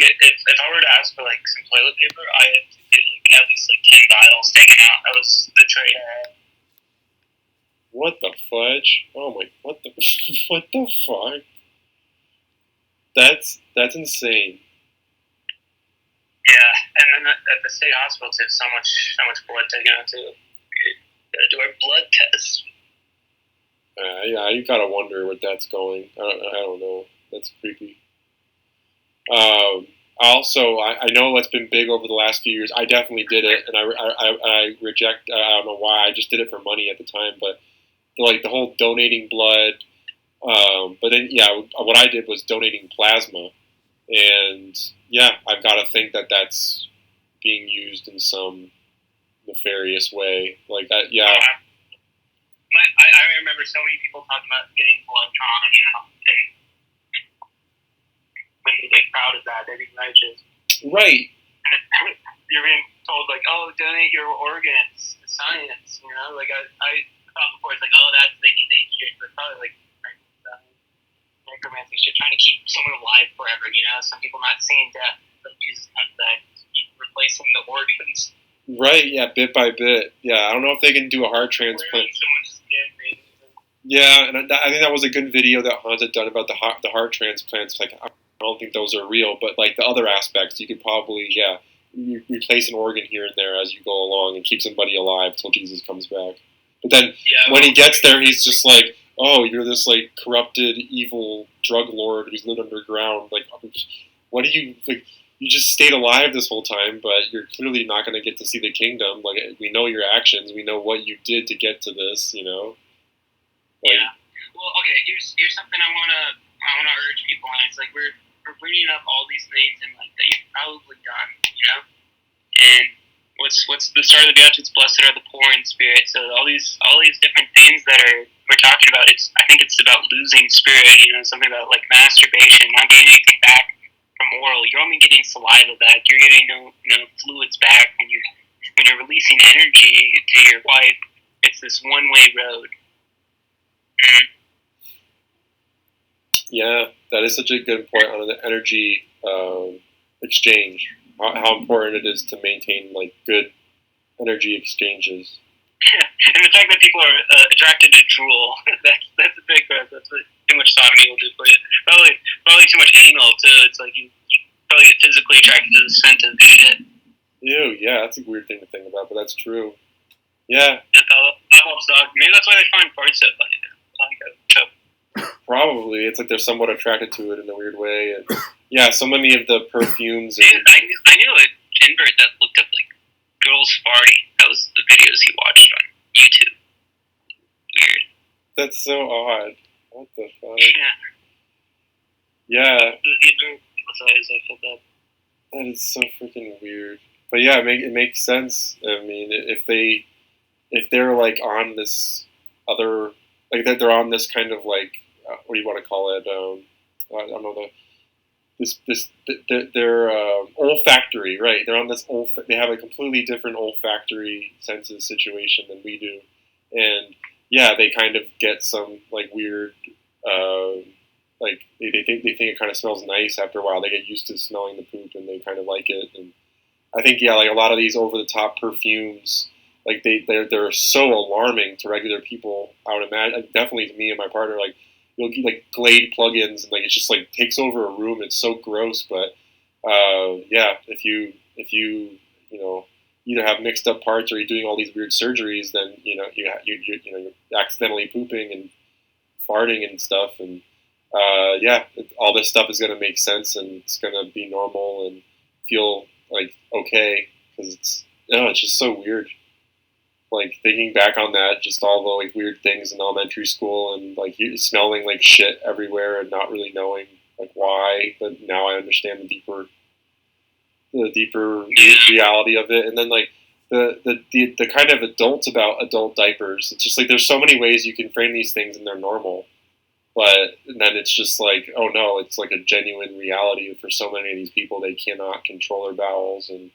if I were to ask for like some toilet paper, I had to get like at least like 10 vials taken out. That was the trade I had. What the fudge? Oh my! What the what the fuck? That's insane. Yeah, and then at the state hospital too, so much blood taken out too. Gotta do our blood test. Yeah, you gotta wonder what that's going. I don't know. That's creepy. Also, I know what's been big over the last few years. I definitely did it, and I reject. I don't know why. I just did it for money at the time, but like the whole donating blood. But then, yeah, what I did was donating plasma, and yeah, I've got to think that that's being used in some nefarious way, like that. Yeah. I remember so many people talking about getting blood drawn, and when they crowded that, they'd be righteous. Right. And you're being told like, oh, donate your organs to science. Like I thought before, it's like, oh, that's they shit, but probably like necromancy shit, trying to keep someone alive forever. Some people not seeing death, but Jesus comes back, keep replacing the organs. Right. Yeah. Bit by bit. Yeah. I don't know if they can do a heart transplant. Yeah, and I think that was a good video that Hans had done about the heart transplants. Like, I don't think those are real, but like the other aspects, you could probably replace an organ here and there as you go along and keep somebody alive till Jesus comes back. But then when he gets there, he's just like, oh, you're this like corrupted, evil drug lord who's lived underground. Like, what do you like? You just stayed alive this whole time, but you're clearly not going to get to see the kingdom. Like, we know your actions, we know what you did to get to this. Like, yeah. Well, okay. Here's something I wanna urge people on. It's like we're bringing up all these things and like that you've probably done, And what's the start of the Beatitudes? Blessed are the poor in spirit. So all these different things that we're talking about. I think it's about losing spirit. Something about like masturbation, not getting anything back from oral. You're only getting saliva back. You're getting no fluids back when you're releasing energy to your wife. It's this one-way road. Yeah, that is such a good point on the energy exchange. How important it is to maintain like good energy exchanges. Yeah, and the fact that people are attracted to drool, that's a big part. That's what too much sodomy will do for you. Probably too much anal too. It's like you probably get physically attracted to the scent of shit. Ew, yeah, that's a weird thing to think about, but that's true. Yeah. Pavlov's dog. Maybe that's why they find farts so funny. Probably. It's like they're somewhat attracted to it in a weird way. And, yeah, so many of the perfumes. And, I knew an invert that looked up like girls farting. That was the videos he watched on YouTube. Weird. That's so odd. What the fuck? Yeah. Yeah. That is so freaking weird. But yeah, it makes sense. I mean, if they're like on this other, like that they're on this kind of like, what do you want to call it? I don't know they're olfactory, right? They're on this they have a completely different olfactory senses situation than we do, and yeah, they kind of get some like weird, like they think it kind of smells nice after a while. They get used to smelling the poop and they kind of like it, and I think like a lot of these over the top perfumes. Like they're so alarming to regular people. I would imagine, definitely to me and my partner. Like you'll get like Glade plugins, and like it just like takes over a room. It's so gross, but yeah, if you either have mixed up parts or you're doing all these weird surgeries, then you're accidentally pooping and farting and stuff, and yeah, all this stuff is going to make sense and it's going to be normal and feel like okay because it's just so weird. Like thinking back on that, just all the like weird things in elementary school and like smelling like shit everywhere and not really knowing like why, but now I understand the deeper reality of it. And then like the kind of adults about adult diapers. It's just like there's so many ways you can frame these things and they're normal, but then it's just like, oh no, it's like a genuine reality for so many of these people. They cannot control their bowels, and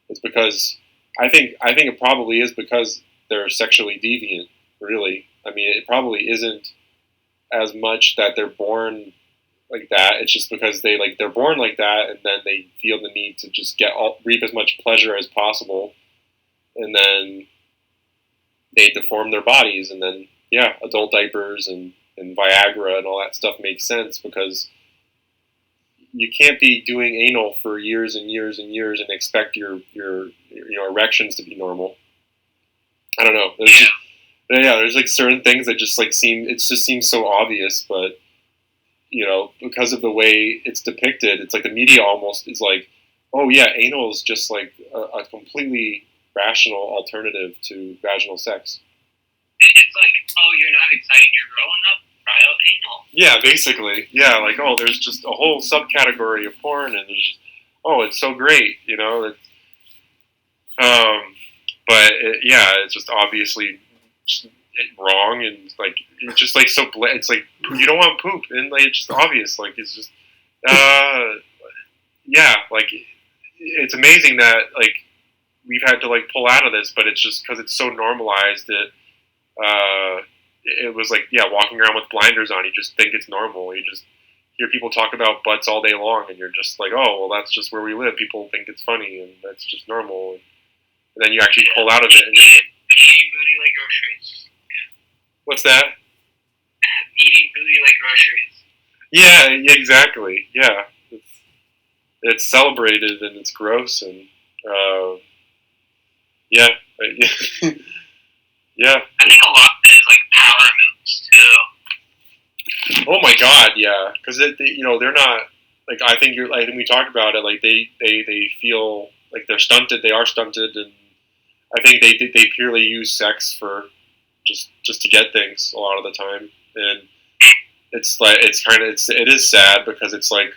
it's because. I think it probably is because they're sexually deviant, really. I mean, it probably isn't as much that they're born like that. It's just because they're born like that, and then they feel the need to just reap as much pleasure as possible, and then they deform their bodies, and then adult diapers and Viagra and all that stuff makes sense because you can't be doing anal for years and years and years and expect your erections to be normal. I don't know. There's like certain things that just like seems so obvious, but because of the way it's depicted, it's like the media almost is like, oh yeah, anal is just like a completely rational alternative to vaginal sex. It's like, oh, you're not excited, you're growing up, try out anal. Yeah, basically. Yeah, like, oh, there's just a whole subcategory of porn, and there's just, oh, it's so great, but it's just obviously wrong, and like it's just like so. It's like you don't want poop, and like it's just obvious. Like it's just, like it's amazing that like we've had to like pull out of this, but it's just because it's so normalized that it was like walking around with blinders on. You just think it's normal. You just hear people talk about butts all day long, and you're just like, oh well, that's just where we live. People think it's funny, and that's just normal. And then you actually pull out of it, and you're like, eating booty like groceries. What's that? Eating booty like groceries. Yeah, exactly. Yeah, it's celebrated and it's gross and yeah. Yeah. I think a lot is like power moves too. Oh my God, yeah, because they're not like I think we talked about it. Like they feel like they're stunted. They are stunted, and I think they purely use sex for just to get things a lot of the time, and it's like it is sad because it's like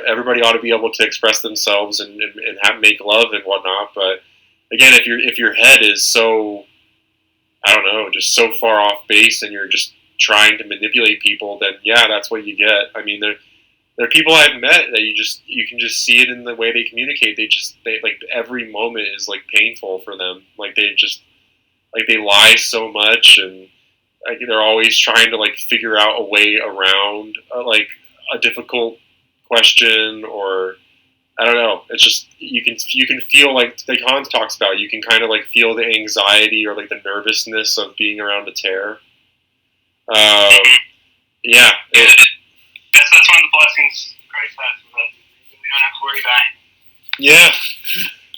everybody ought to be able to express themselves and make love and whatnot. But again, if your head is so, I don't know, just so far off base, and you're just trying to manipulate people, then that's what you get. I mean, there are people I've met that you can just see it in the way they communicate. They like every moment is like painful for them. Like they lie so much, and like they're always trying to like figure out a way around like a difficult question, or I don't know. It's just you can feel like Hans talks about. You can kind of like feel the anxiety or like the nervousness of being around a tear. Yeah. That's one of the blessings Christ has with us. We don't have to worry about it.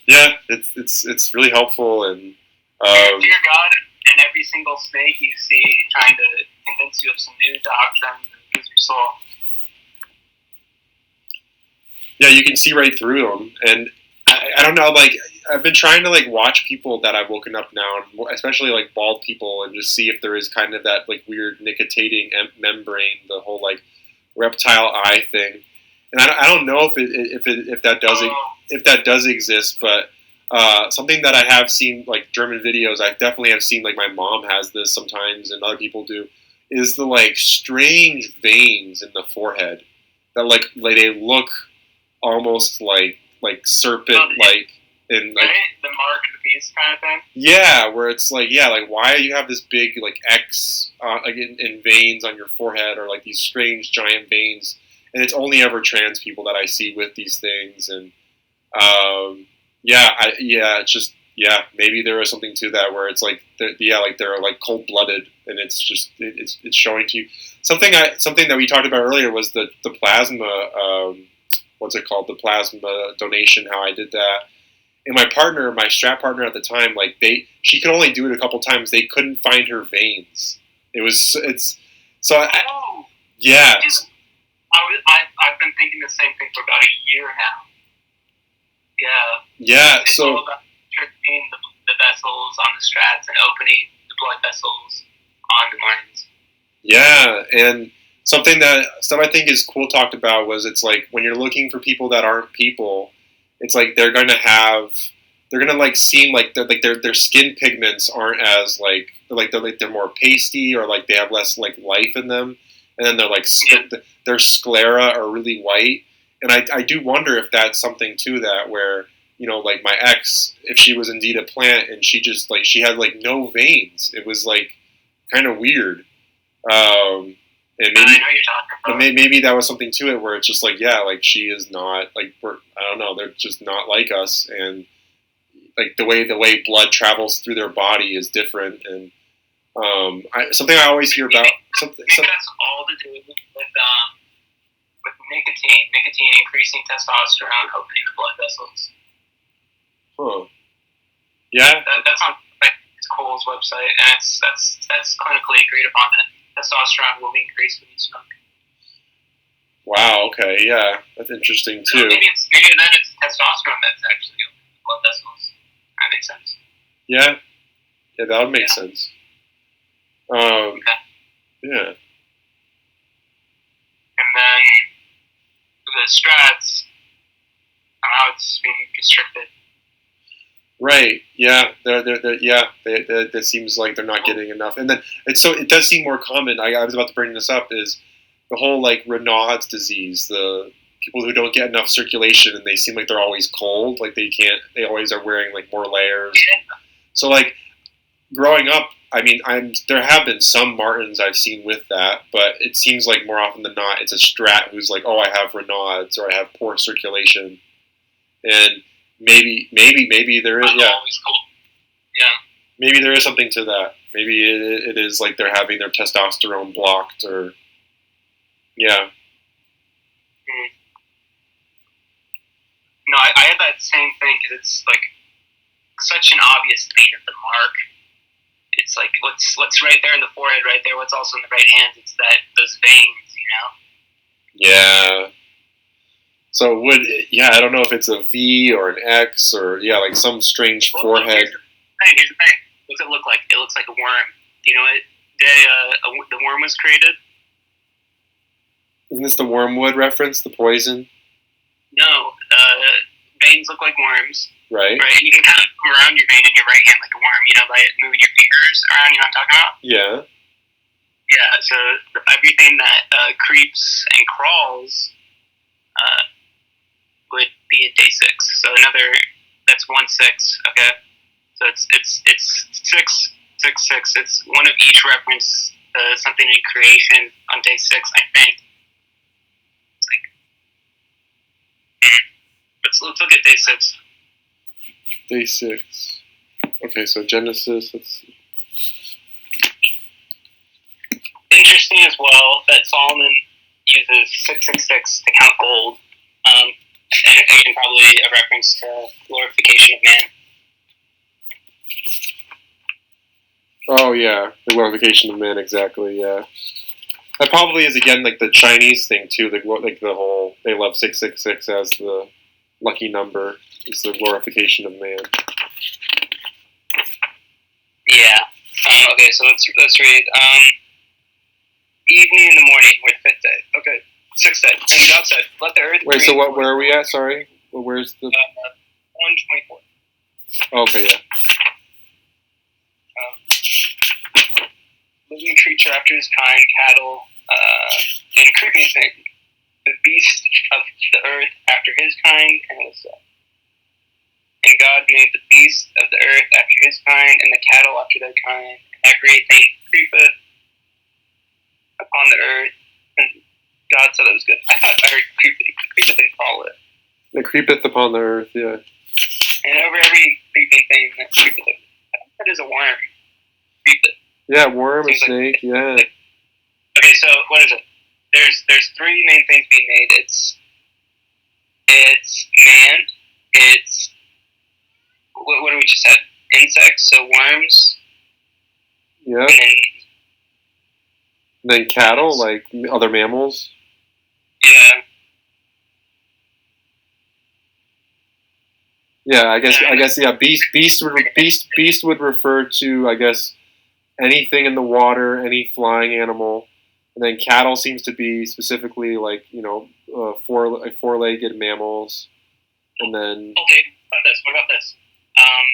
Yeah. It's really helpful, and fear God in every single snake you see, trying to convince you of some new doctrine that gives your soul. Yeah, you can see right through them, and I don't know. Like I've been trying to like watch people that I've woken up now, especially like bald people, and just see if there is kind of that like weird nictitating membrane, the whole like reptile eye thing. And I don't know if that does exist, but something that I have seen like German videos, I definitely have seen like my mom has this sometimes, and other people do, is the like strange veins in the forehead that like they look almost like serpent like in like the mark of the beast kind of thing. Yeah, where it's like like why do you have this big like X like in veins on your forehead, or like these strange giant veins, and it's only ever trans people that I see with these things, and it's just maybe there is something to that where it's like they're like cold blooded, and it's just it's showing to you something that we talked about earlier was the plasma. What's it called? The plasma donation. How I did that, and my strap partner at the time, like she could only do it a couple times. They couldn't find her veins. Yeah. I've been thinking the same thing for about a year now. Yeah. Yeah. It's all about tripping the vessels on the straps and opening the blood vessels on the minds. Yeah, and something I think is cool talked about was it's like when you're looking for people that aren't people, it's like they're gonna like seem like their skin pigments aren't as they're more pasty, or like they have less like life in them, and then they're like their sclera are really white, and I do wonder if that's something to that where like my ex, if she was indeed a plant and she just she had like no veins, it was like kind of weird. And I maybe, know you're talking about. maybe that was something to it where it's just like, yeah, like she is not like I don't know, they're just not like us, and like the way blood travels through their body is different, and something I always hear about. Something that's all to do with nicotine. Nicotine increasing testosterone, opening the blood vessels. Huh. Yeah. That's on Cole's website, and that's clinically agreed upon that testosterone will increase when you smoke. Wow. Okay. Yeah, that's interesting too. Maybe then it's testosterone that's actually opening the blood vessels. That makes sense. Yeah. Yeah, that would make sense. Okay. Yeah. And then the strats, how it's being constricted. Right. Yeah. That seems like they're not getting enough. And then it does seem more common. I was about to bring this up is the whole like Raynaud's disease. The people who don't get enough circulation and they seem like they're always cold. Like they always are wearing like more layers. Yeah. So like growing up, I mean, there have been some Martins I've seen with that, but it seems like more often than not, it's a Strat who's like, oh, I have Raynaud's or I have poor circulation, and maybe there is, yeah, maybe there is something to that. Maybe it is like they're having their testosterone blocked, or yeah. No, I had that same thing because it's like such an obvious thing of the mark. It's like what's right there in the forehead, right there. What's also in the right hand? It's those veins, you know. Yeah. So I don't know if it's a V or an X or like some strange forehead. Here's the thing. What's it look like? It looks like a worm. Do you know what day the worm was created? Isn't this the wormwood reference? The poison? No. Veins look like worms. Right. Right, and you can kind of move around your vein in your right hand like a worm, you know, by moving your fingers around. You know what I'm talking about? Yeah. Yeah. So everything that creeps and crawls would be in day 6. So that's 1-6. Okay. So it's 666. It's one of each reference something in creation on day 6, I think. It's like, let's look at day 6. Day 6. Okay, so Genesis. Let's see. Interesting as well that Solomon uses 666 to count gold, and again, probably a reference to glorification of man. Oh yeah, the glorification of man. Exactly. Yeah, that probably is again like the Chinese thing too. Like the whole they love 666 as the lucky number. It's the glorification of man. Yeah. Okay, so let's read. Evening and the morning were the 5th day. Okay, 6th day. And God said, "Let the earth." Wait. So what? Where are we at? Sorry. Well, where's the? 124. Okay. Yeah. Living creature after his kind, cattle, and creeping thing, the beast of the earth after his kind, and it was so. And God made the beast of the earth after his kind, and the cattle after their kind, and everything creepeth upon the earth. And God said it was good. I thought I heard creepeth and call it. It creepeth upon the earth, yeah. And over every creeping thing that creepeth, I think that is a worm. Creepeth. Yeah, worm, a snake, like, yeah. Okay, so what is it? There's 3 main things being made. It's man. It's what do we just said? Insects, so worms. Yeah. And then cattle, like other mammals. Yeah. Yeah, I guess. Yeah, beast would refer to, I guess, anything in the water, any flying animal, and then cattle seems to be specifically like four-legged mammals, and then. Okay, what about this?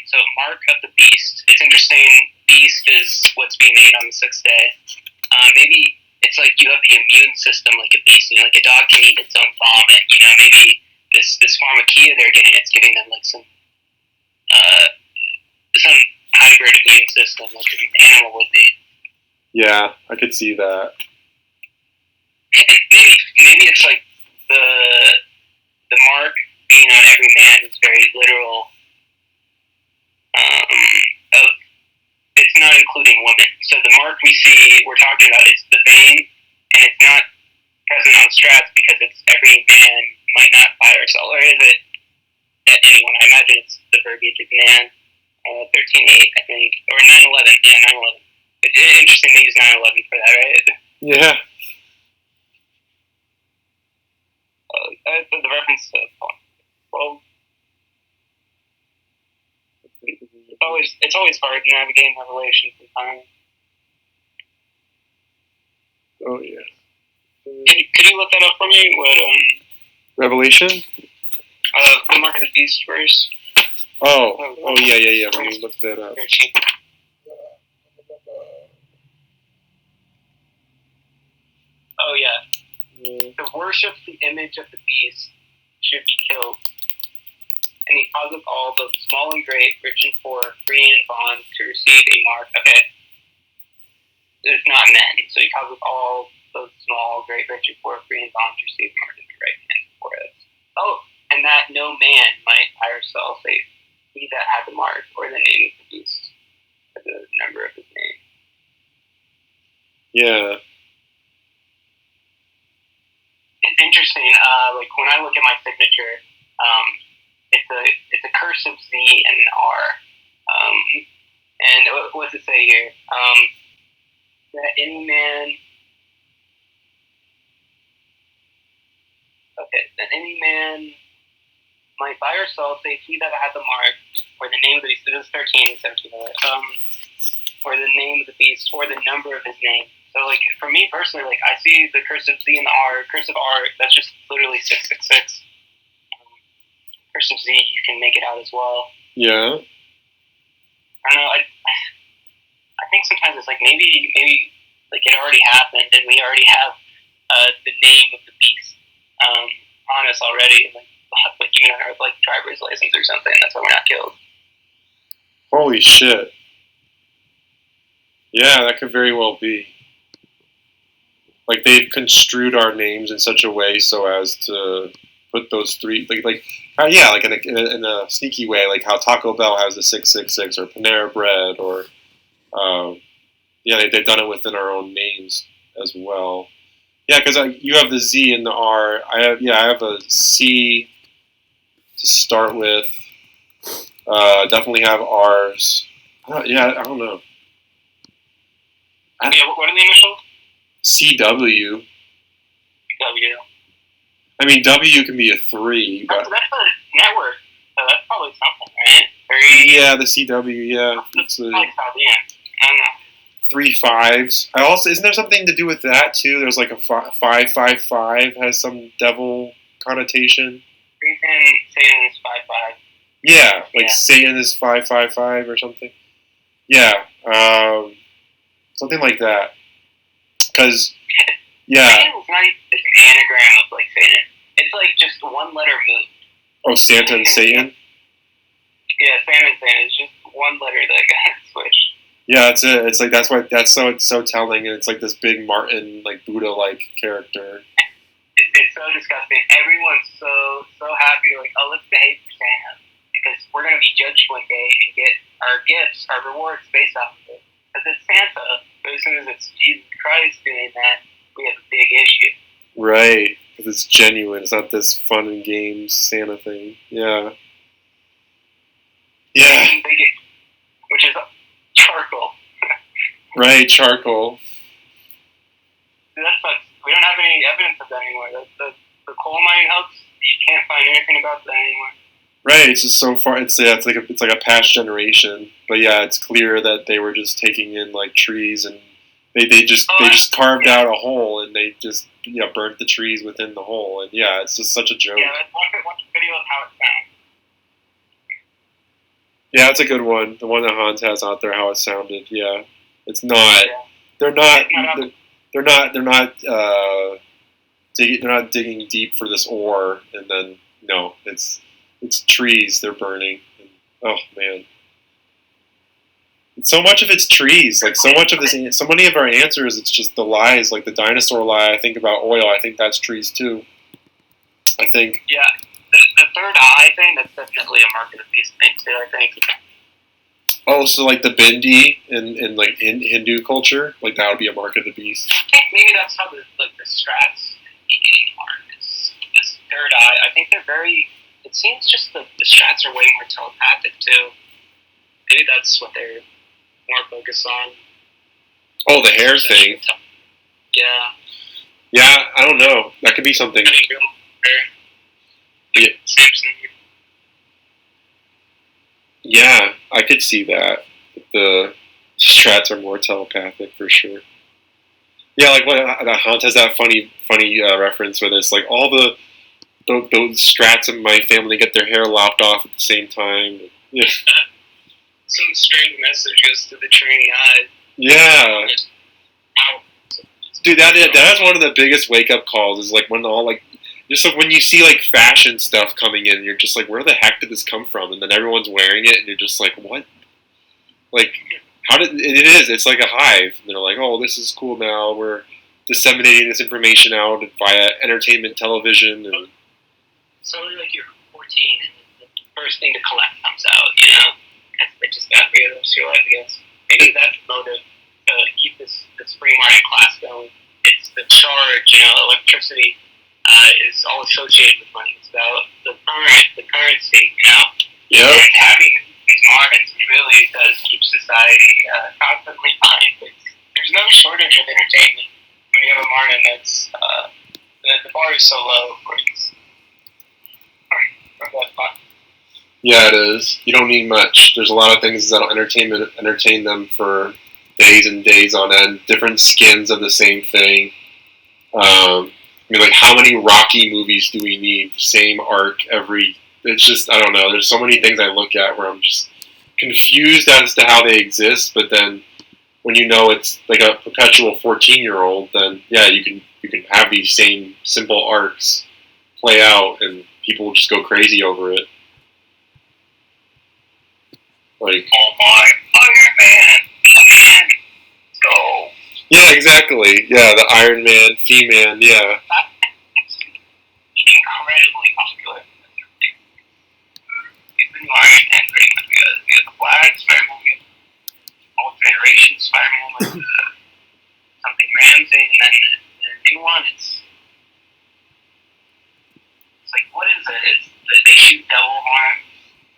So mark of the beast. It's interesting. Beast is what's being made on the 6th day. Maybe it's like you have the immune system like a beast. You know, like a dog can eat its own vomit. You know, maybe this pharmakia they're getting, it's giving them like some hybrid immune system like an animal would be. Yeah, I could see that. it's like the mark being on every man is very literal. Of it's not including women. So the mark we're talking about, it's the vein, and it's not present on strats because it's every man might not buy or sell, or is it anyone? I imagine it's the verbiage of man. 13.8, I think, or 9.11. Yeah, 9.11. It's interesting they use 9.11 for that, right? Yeah. The reference to 12. It's always hard navigating Revelation sometimes. Oh yeah. Could you look that up for me? What Revelation? the mark of the beast verse. Oh yeah. Let me look that up. Oh yeah. To worship the image of the beast should be killed. And he causeth all, both small and great, rich and poor, free and bond, to receive a mark. Okay. It's not men. So he causeth all, both small, great, rich and poor, free and bond, to receive a mark in the right hand for it. Oh, and that no man might buy or sell, save he that had the mark, or the name of the beast, or the number of his name. Yeah. It's interesting. Like when I look at my signature, it's a cursive Z and an R. And what does it say here? That any man. Okay, that any man might buy or sell, say he that had the mark, or the name of the beast. This is 13 and 17. Or the name of the beast, or the number of his name. So, like, for me personally, like, I see the cursive Z and the R. Cursive R, that's just literally 666. Cursive Z, you can make it out as well. Yeah. I don't know. I think sometimes it's like maybe like it already happened, and we already have the name of the beast on us already, like even on our like driver's license or something. That's why we're not killed. Holy shit. Yeah, that could very well be. Like they've construed our names in such a way so as to put those three, like in a sneaky way, like how Taco Bell has the 666 or Panera Bread, or they've done it within our own names as well. Yeah, because you have the Z and the R. I have a C to start with. Definitely have R's. I don't know. What are the initials? CW. W. I mean, W can be a 3, but that's a network, so that's probably something, right? Yeah, the CW. Yeah, it's I don't know. 3 5s. I also, isn't there something to do with that too? There's like a 555 has some devil connotation. Satan is 5-5. Yeah, like Satan is 555 or something. Yeah, something like that. Because Satan is not even an anagram of like Satan. It's like just one letter moved. Oh, Santa and Satan. Yeah, Santa and Satan is just one letter that got switched. Yeah, that's it. It's like that's so telling, and it's like this big Martin, like Buddha-like character. It's so disgusting. Everyone's so happy, like, oh, let's behave for Santa because we're gonna be judged one day and get our gifts, our rewards based off of it. Because it's Santa, but as soon as it's Jesus Christ doing that, we have a big issue. Right, because it's genuine. It's not this fun and games Santa thing. Yeah. Yeah. Which is charcoal. Right, charcoal. That sucks. We don't have any evidence of that anymore. The coal mining hoax, you can't find anything about that anymore. Right, it's just so far. It's like a past generation, but yeah, it's clear that they were just taking in like trees, and they just carved out a hole, and they just burnt the trees within the hole, and yeah, it's just such a joke. Yeah, let's watch a video of how it sounds. Yeah, it's a good one. The one that Hans has out there, how it sounded. Yeah, it's not. They're not. They're not digging deep for this ore, and then no, it's trees they're burning. And, oh man, so much of it's trees. Like so much of this, so many of our answers, it's just the lies. Like the dinosaur lie. I think about oil. I think that's trees too. I think. Yeah, the third eye thing. That's definitely a mark of the beast thing too. I think. Oh, so like the bindi in like Hindu culture, like that would be a mark of the beast. I think maybe that's how the strats are. This third eye. I think they're very. It seems just the strats are way more telepathic too. Maybe that's what they're more focused on. Oh, the hair thing. Yeah. Yeah, I don't know. That could be something. Yeah. Samson. Yeah, I could see that. The strats are more telepathic for sure. Yeah, like what Hunt has that funny reference where it's like all those strats in my family get their hair lopped off at the same time. Yeah. Some strange message goes to the training eye. Yeah. Dude, that's one of the biggest wake up calls. Is like when all like just like when you see like fashion stuff coming in, you're just like, where the heck did this come from? And then everyone's wearing it, and you're just like, what? Like, how did it is? It's like a hive. And they're like, oh, this is cool now. We're disseminating this information out via entertainment television. And so like you're 14, and the first thing to collect comes out. You know, they just got rid of your life. I guess maybe that's the motive to keep this free market class going. It's the charge. You know, electricity. Is all associated with money. It's about the currency, you know? Yeah. And having these markets really does keep society constantly fine. There's no shortage of entertainment when you have a market that's, the bar is so low for that fun. Yeah, it is. You don't need much. There's a lot of things that'll entertain them for days and days on end. Different skins of the same thing. I mean, like, how many Rocky movies do we need? Same arc every... It's just, I don't know. There's so many things I look at where I'm just confused as to how they exist, but then when you know it's like a perpetual 14-year-old, then, yeah, you can have these same simple arcs play out, and people will just go crazy over it. Like... Oh my, Iron Man, come in, go. Yeah, exactly. Yeah, the Iron Man, He-Man, yeah. It's incredibly popular. Even Iron Man, pretty much. We got the Black Spider-Man, we got all Federation Spider-Man, like something Man thing, and then the new one, it's like, what is it? It's they shoot devil horns.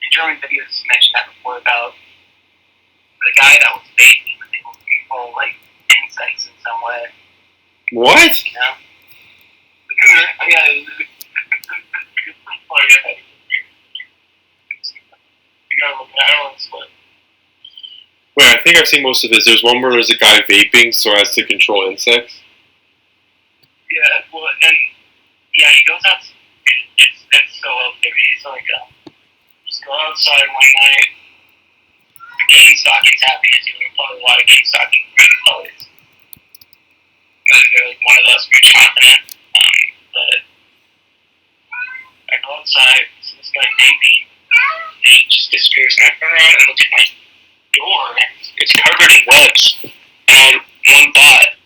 In German videos, mentioned that before about the guy that was baking was able to control, like, insects in some way. What? You know? Yeah. Wait, I think I've seen most of this. There's one where there's a guy vaping so as to control insects. Yeah, well, and yeah, he goes out. It's so okay. He's like, just go outside one night. The game stocking's happening. As you would probably a lot of game stocking colors. Because they're like one of those rich continent. But I go outside, see this guy vaping, and he just disappears. And I turn around and look at my door. It's covered in webs. And I had one thought: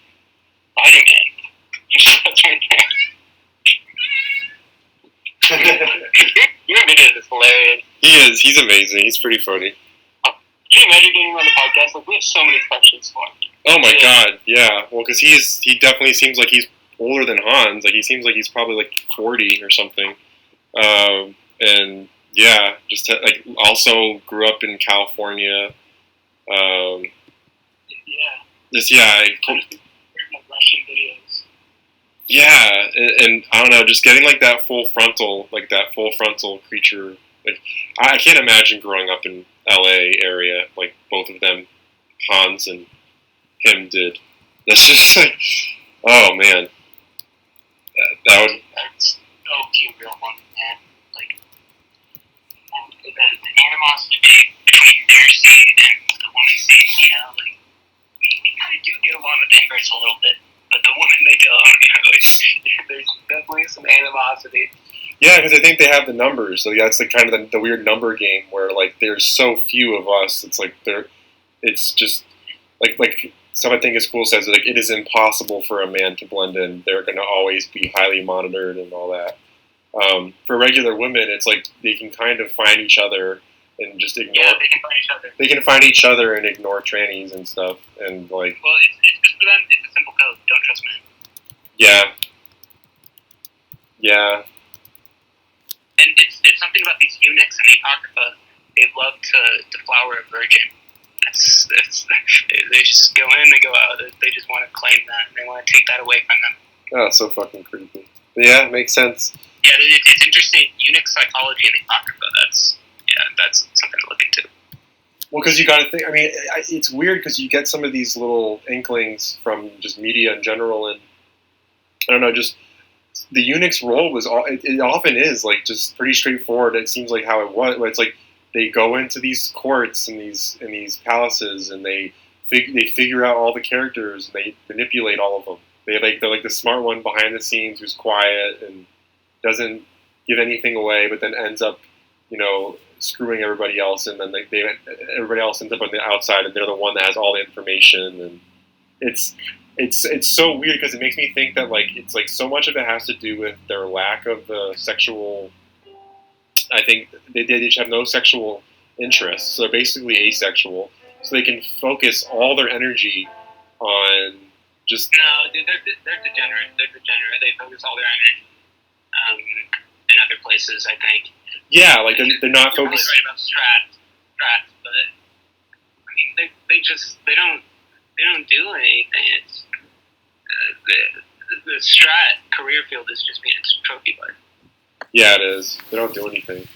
Spider-Man. That's right there. Your video is hilarious. He is. He's amazing. He's pretty funny. Can you imagine getting him on the podcast? Like, we have so many questions for him. Oh my god, yeah. Well, because he definitely seems like he's older than Hans. Like, he seems like he's probably like 40 or something. And yeah, just like also grew up in California. Yeah. Just yeah. Russian videos. Yeah, and I don't know, just getting like that full frontal creature. Like, I can't imagine growing up in LA area like both of them, Hans and him did. That's just like, oh man, that would. That's so few real ones, man. Like, the animosity between their seed and the woman's seed, you know, like we kind of do get along with Ingress a little bit. But the woman they don't, you know, there's definitely some animosity. Yeah, because I think they have the numbers. So that's like kind of the weird number game where like there's so few of us. It's like it's just like some I think is cool says like it is impossible for a man to blend in. They're going to always be highly monitored and all that. For regular women, it's like they can kind of find each other and just ignore. Yeah, they can find each other. They can find each other and ignore trannies and stuff, and like. Well, it's just for them. It's a simple code. Don't trust men. Yeah. Yeah. And it's something about these eunuchs in the Apocrypha. They love to flower a virgin. They just go in, they go out. They just want to claim that, and they want to take that away from them. Oh, it's so fucking creepy. But yeah, it makes sense. Yeah, it's interesting. Eunuch psychology in the Apocrypha. That's something to look into. Well, because you got to think. I mean, it's weird because you get some of these little inklings from just media in general, and I don't know, just the eunuch's role was all. It often is like just pretty straightforward. It seems like how it was. It's like they go into these courts and these palaces, and they figure out all the characters, and they manipulate all of them. They're like the smart one behind the scenes who's quiet and doesn't give anything away, but then ends up, screwing everybody else, and then everybody else ends up on the outside, and they're the one that has all the information. And it's so weird because it makes me think that like it's like so much of it has to do with their lack of sexual. I think they just have no sexual interests, so they're basically asexual, so they can focus all their energy on just. No, dude, they're degenerate. They focus all their energy in other places, I think. Yeah, like they're not You're focused. probably right about strats, but I mean, they don't do anything. It's the strat career field is just being a trophy wife. Yeah, it is. They don't do anything.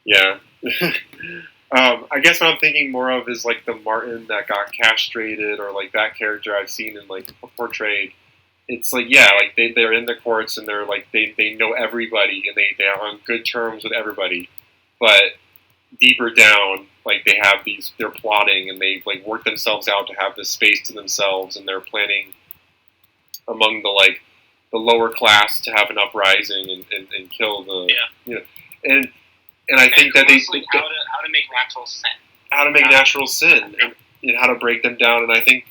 Yeah. I guess what I'm thinking more of is like the Martin that got castrated, or like that character I've seen in like portrayed. It's like, yeah, like they're in the courts and they're like they know everybody and they are on good terms with everybody, but deeper down, like they're plotting and they like work themselves out to have this space to themselves, and they're planning among the lower class to have an uprising and kill the and I think that how to make natural sin, and how to break them down. And I think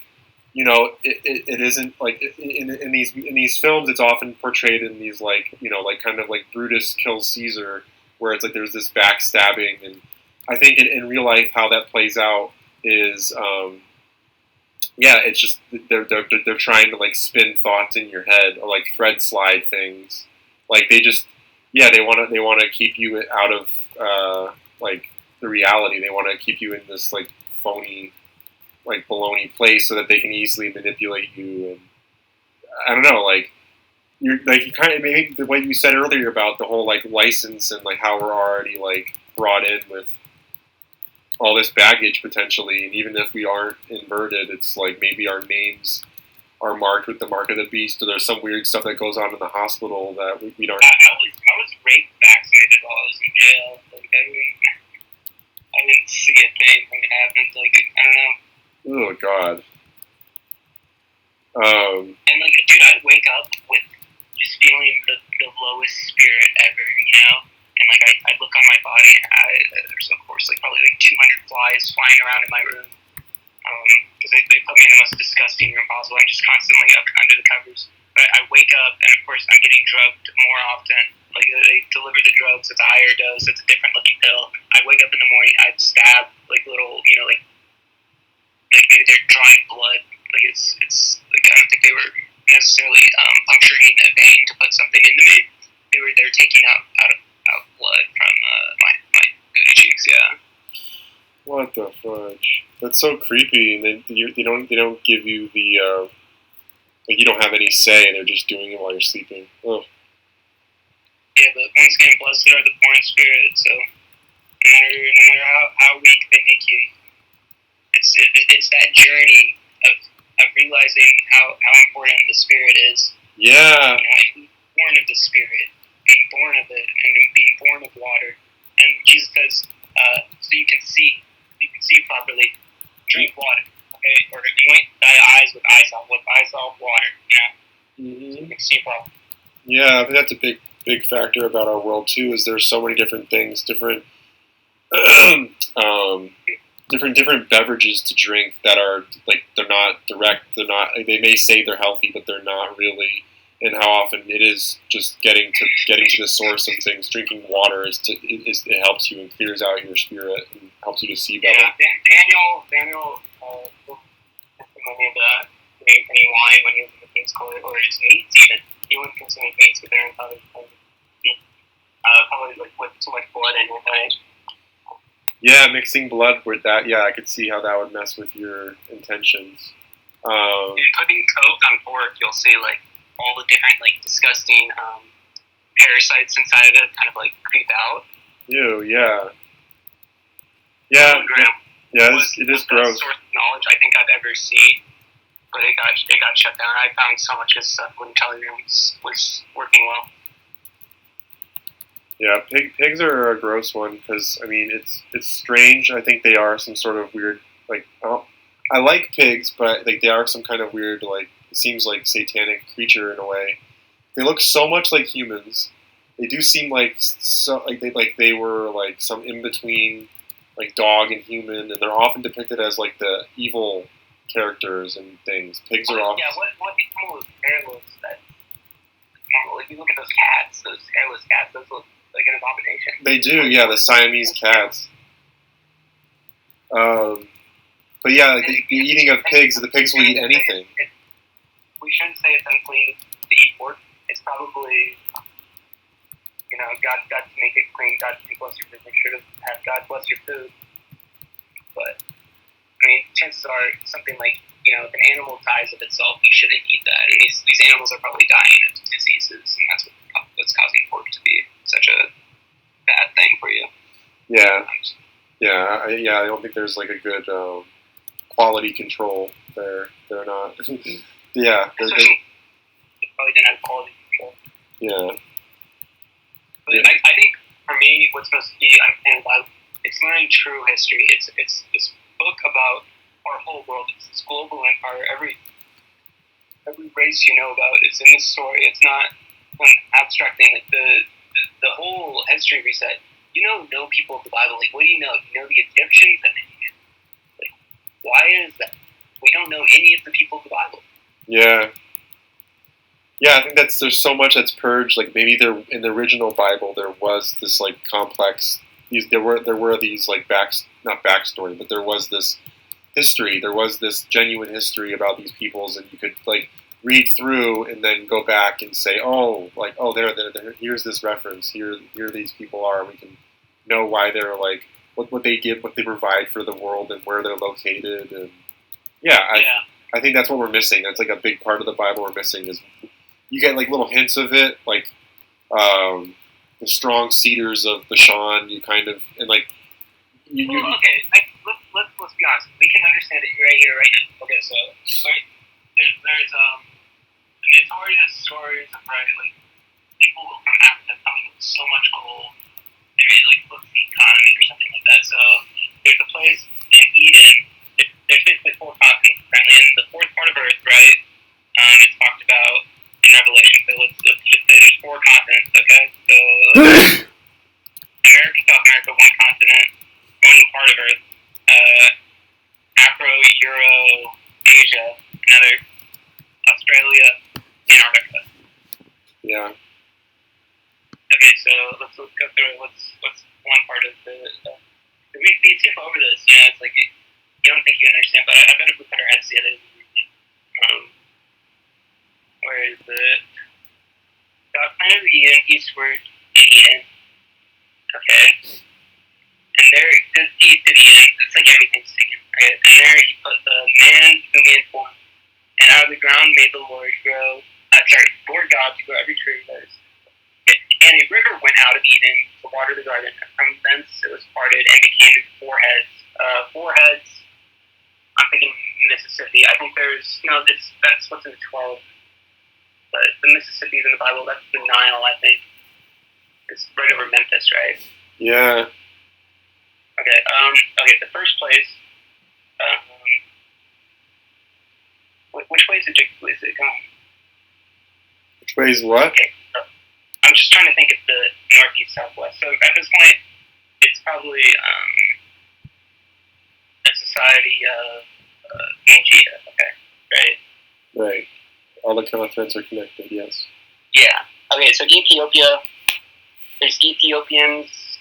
it isn't like in these films it's often portrayed in these like kind of like Brutus kills Caesar, where it's like there's this backstabbing. And I think in real life how that plays out is it's just they're trying to like spin thoughts in your head, or like thread slide things. Like they want to keep you out of like the reality. They want to keep you in this like phony, like baloney place so that they can easily manipulate you. And I don't know, like you kind of maybe the way you said earlier about the whole like license and like how we're already like brought in with all this baggage potentially, and even if we aren't inverted, it's like maybe our names are marked with the mark of the beast, or there's some weird stuff that goes on in the hospital that we don't. I was rape vaccinated while I was in jail. Like I didn't see a thing when it happened. Like I don't know. Oh God. And like, dude, I'd wake up with just feeling the lowest spirit ever, And like I'd look on my body, and there's of course like probably like 200 flies flying around in my room. Because they put me in the most disgusting room possible. I'm just constantly up under the covers. But I wake up, and of course I'm getting drugged more often. Like they deliver the drugs, it's a higher dose, it's a different looking pill. I wake up in the morning, I'd stab like little, like maybe they're drawing blood. Like it's like I don't think they were necessarily puncturing a vein to put something into me. They're taking out blood from my booty cheeks. Yeah. What the fudge? That's so creepy. And they don't give you the like you don't have any say. They're just doing it while you're sleeping. Oh. Yeah, but once again, blessed are the poor in spirit. So no matter how weak they make you, it's that journey of realizing how important the spirit is. Yeah. Being born of the spirit, being born of it, and being born of water. And Jesus says, so you can see properly. Drink water, okay? Or anoint thy eyes with eye salve water. Mm-hmm. So you can see properly. Yeah, I think that's a big factor about our world too. Is there's so many different things, different different beverages to drink that are like they're not direct. They're not. They may say they're healthy, but they're not really. And how often it is just getting to the source of things. Drinking water it helps you and clears out your spirit and helps you to see better. Yeah, Daniel testimony of that. Any wine when you're in the king's court, or just meats even. You wouldn't consume meats, but they're probably like with too much blood in it, right? Yeah, mixing blood with that. Yeah, I could see how that would mess with your intentions. Putting coke on pork, you'll see like all the different like disgusting parasites inside of it kind of like creep out. Ew, yeah. Yeah. Yeah, it is gross. Source of knowledge I think I've ever seen. But it got shut down. I found so much good stuff when Telegram was working well. Yeah, pigs are a gross one because I mean it's strange. I think they are some sort of weird like I like pigs, but like they are some kind of weird like it seems like satanic creature in a way. They look so much like humans. They do seem like they were like some in between like dog and human, and they're often depicted as like the evil characters and things. Pigs are often. Yeah, what become of those hairless that if you look at those cats, those hairless cats, those look like an abomination. They do, yeah, the Siamese cats. But yeah, like the eating of pigs, the pigs will eat anything. We shouldn't say it's unclean to eat pork. It's probably, God to make it clean. God to bless your food. Make sure to have God bless your food. But I mean, chances are something like if an animal dies of itself, you shouldn't eat that. And these animals are probably dying of diseases, and that's what's causing pork to be such a bad thing for you. Yeah, I don't think there's like a good quality control there. They're not. Yeah, they probably didn't have quality control. Yeah. But yeah. I think for me, what's supposed to be understanding about it's learning true history. It's this book about our whole world. It's this global empire. Every race you know about is in this story. It's not some abstract thing. Like the whole history reset. No people of the Bible. Like, what do you know? You know the Egyptians, and like, why is that? We don't know any of the people of the Bible. Yeah. Yeah, I think there's so much that's purged. Like maybe there in the original Bible there was this like complex. There were these like not backstory, but there was this history. There was this genuine history about these peoples, and you could like read through and then go back and say, there. Here's this reference. Here these people are. We can know why they're like what they give, what they provide for the world, and where they're located. And I think that's what we're missing. That's like a big part of the Bible we're missing is you get like little hints of it, like the strong cedars of Bashan. You kind of and like you. Okay, let's be honest. We can understand it right here, right now. Okay, so there's the notorious stories of like people from Africa coming with so much gold. They made like look the economy or something like that. So there's a place in Eden. There's basically 4 continents currently, and the 4th part of Earth, right? It's talked about in Revelation. So let's just say there's 4 continents. Okay, so America, South America, one continent, one part of Earth. Afro, Euro, Asia, another. Australia, Antarctica. Yeah. Okay, so let's go through what's one part of the. We skip over this. It's like you don't think you understand, but I bet if we put our heads together, where is it? South Planet of Eden, eastward to Eden. Okay. And there, this east of Eden, it's like everything's singing. Okay? And there he put the man who made form. And out of the ground made the Lord Lord God to grow every tree that is. And a river went out of Eden to water the garden. And from thence it was parted and became 4 heads. 4 heads. I'm thinking Mississippi. I think that's what's in the 12. But the Mississippi's in the Bible. That's the Nile, I think. It's right over Memphis, right? Yeah. Okay. Okay. The first place. Which way is it going? Which way is what? Okay. I'm just trying to think of the northeast, southwest. So at this point, it's probably Right. All the continents are connected. Yes. Yeah. Okay, so Ethiopia. There's Ethiopians.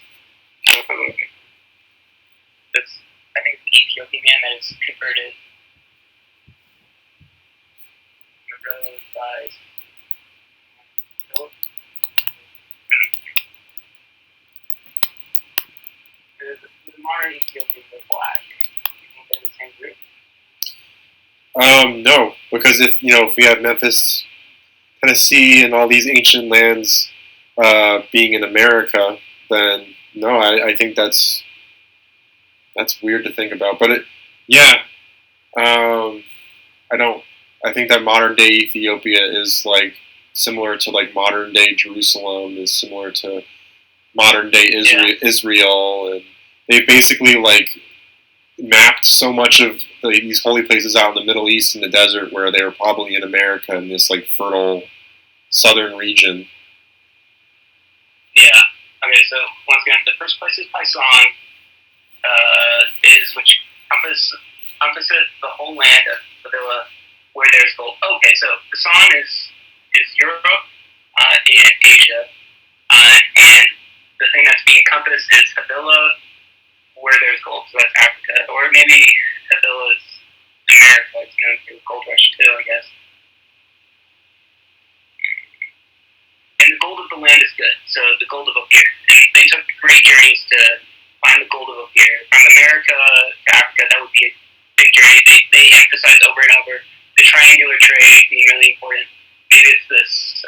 That's, I think, the Ethiopian man that is converted. By the modern Ethiopians are black. You think they're the same group? No, because if we have Memphis, Tennessee, and all these ancient lands being in America, then no, I think that's weird to think about. But I don't. I think that modern day Ethiopia is like similar to like modern day Jerusalem is similar to modern day Israel, and they basically like mapped so much of these holy places out in the Middle East in the desert where they were probably in America in this like fertile southern region. Yeah. Okay, so once again, the first place is Paisan, which encompasses the whole land of Sevilla where there's gold. Okay, so Paisan is Europe and Asia, and the thing that's being encompassed is Sevilla where there's gold, so that's Africa, or maybe Sevilla is America. It's known for the gold rush too, I guess. And the gold of the land is good, so the gold of Ophir. And they took great journeys to find the gold of Ophir. From America to Africa, that would be a big journey. They emphasize over and over the triangular trade being really important. Maybe it's this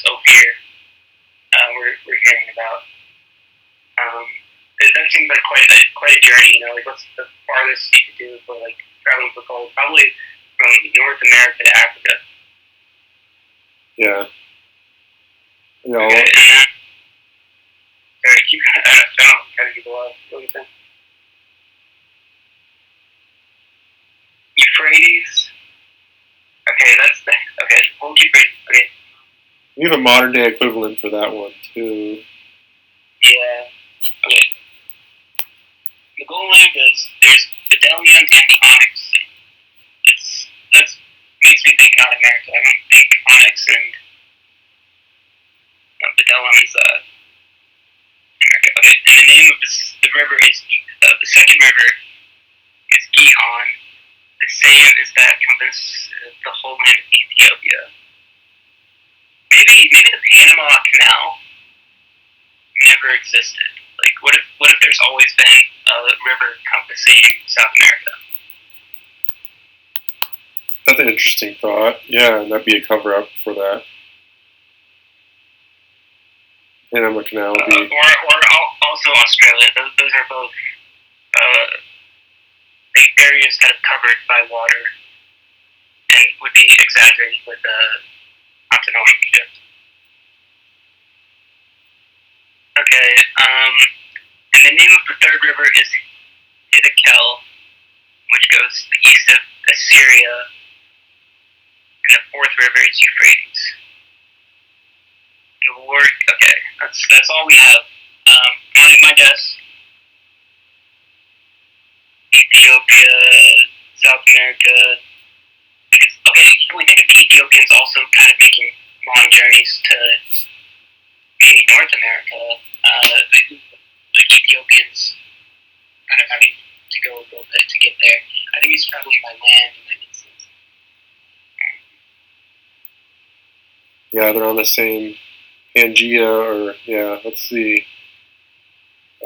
Ophir we're hearing about. That seems like quite a journey. Like what's the farthest you could do for like traveling for gold? Probably from North America to Africa. Yeah. Okay, and then sorry, keep kind of people up. What do you think? Euphrates. Okay, okay. We'll keep reading. Okay. We have a modern day equivalent for that one too. Yeah. Okay. The gold lamp there's bdellium and onyx. That makes me think not America. I don't think onyx and bdellium is America. Okay, and the name of the river is the second river is Gihon. The same as that encompasses the whole land of Ethiopia. Maybe the Panama Canal never existed. Like, what if there's always been a river encompassing South America? That's an interesting thought. Yeah, and that'd be a cover-up for that. Panama Canal would be... Or also Australia. Those are both areas kind of covered by water and would be exaggerated with continental Egypt. Okay, and the name of the third river is Hiddekel, which goes to the east of Assyria, and the fourth river is Euphrates. Okay, that's all we have. My guess, Ethiopia, South America. Okay, we think of Ethiopians also kind of making long journeys to maybe North America. The Ethiopians kind of having to go a little bit to get there. I think it's probably by land in that instance. Yeah, they're on the same Pangea, or yeah. Let's see.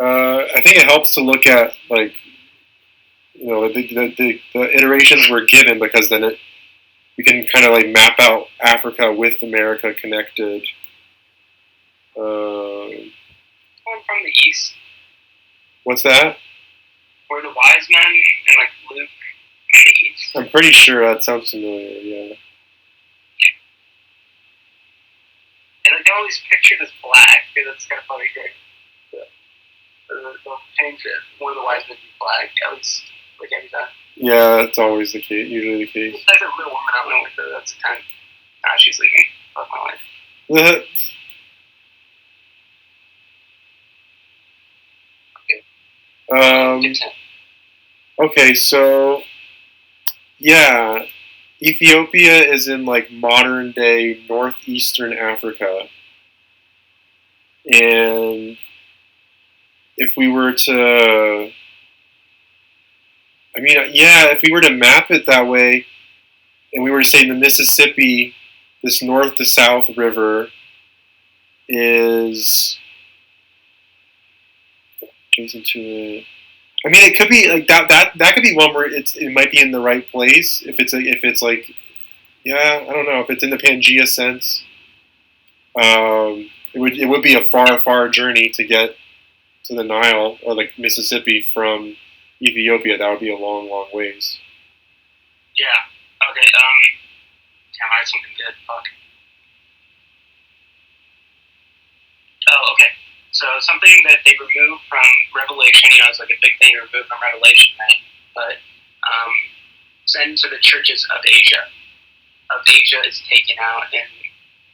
I think it helps to look at like the iterations we're given, because then we can kind of like map out Africa with America connected. One from the east. What's that? Were the wise men and like Luke in the east? I'm pretty sure that sounds familiar. Yeah. And like, they always pictured as black, because that's kind of funny. Great. They'll change it. One of the wise men be black. At least like every time. Yeah, that's always the case. Usually the case. There's a little woman I went with her. That's the time. She's leaving. Fuck my life. Okay, so yeah, Ethiopia is in like modern day northeastern Africa, and if we were to, I mean, yeah, if we were to map it that way, and we were to say the Mississippi, this north to south river, is adjacent to it. I mean, it could be like that could be one where it might be in the right place if it's like, yeah, I don't know, if it's in the Pangea sense. It would be a far journey to get to the Nile or like Mississippi from Ethiopia. That would be a long ways. Yeah. Okay. Damn, I had something good. Fuck. Oh, okay. So something that they removed from Revelation, it's like a big thing to remove from Revelation, right? But sent to the churches of Asia. Is taken out in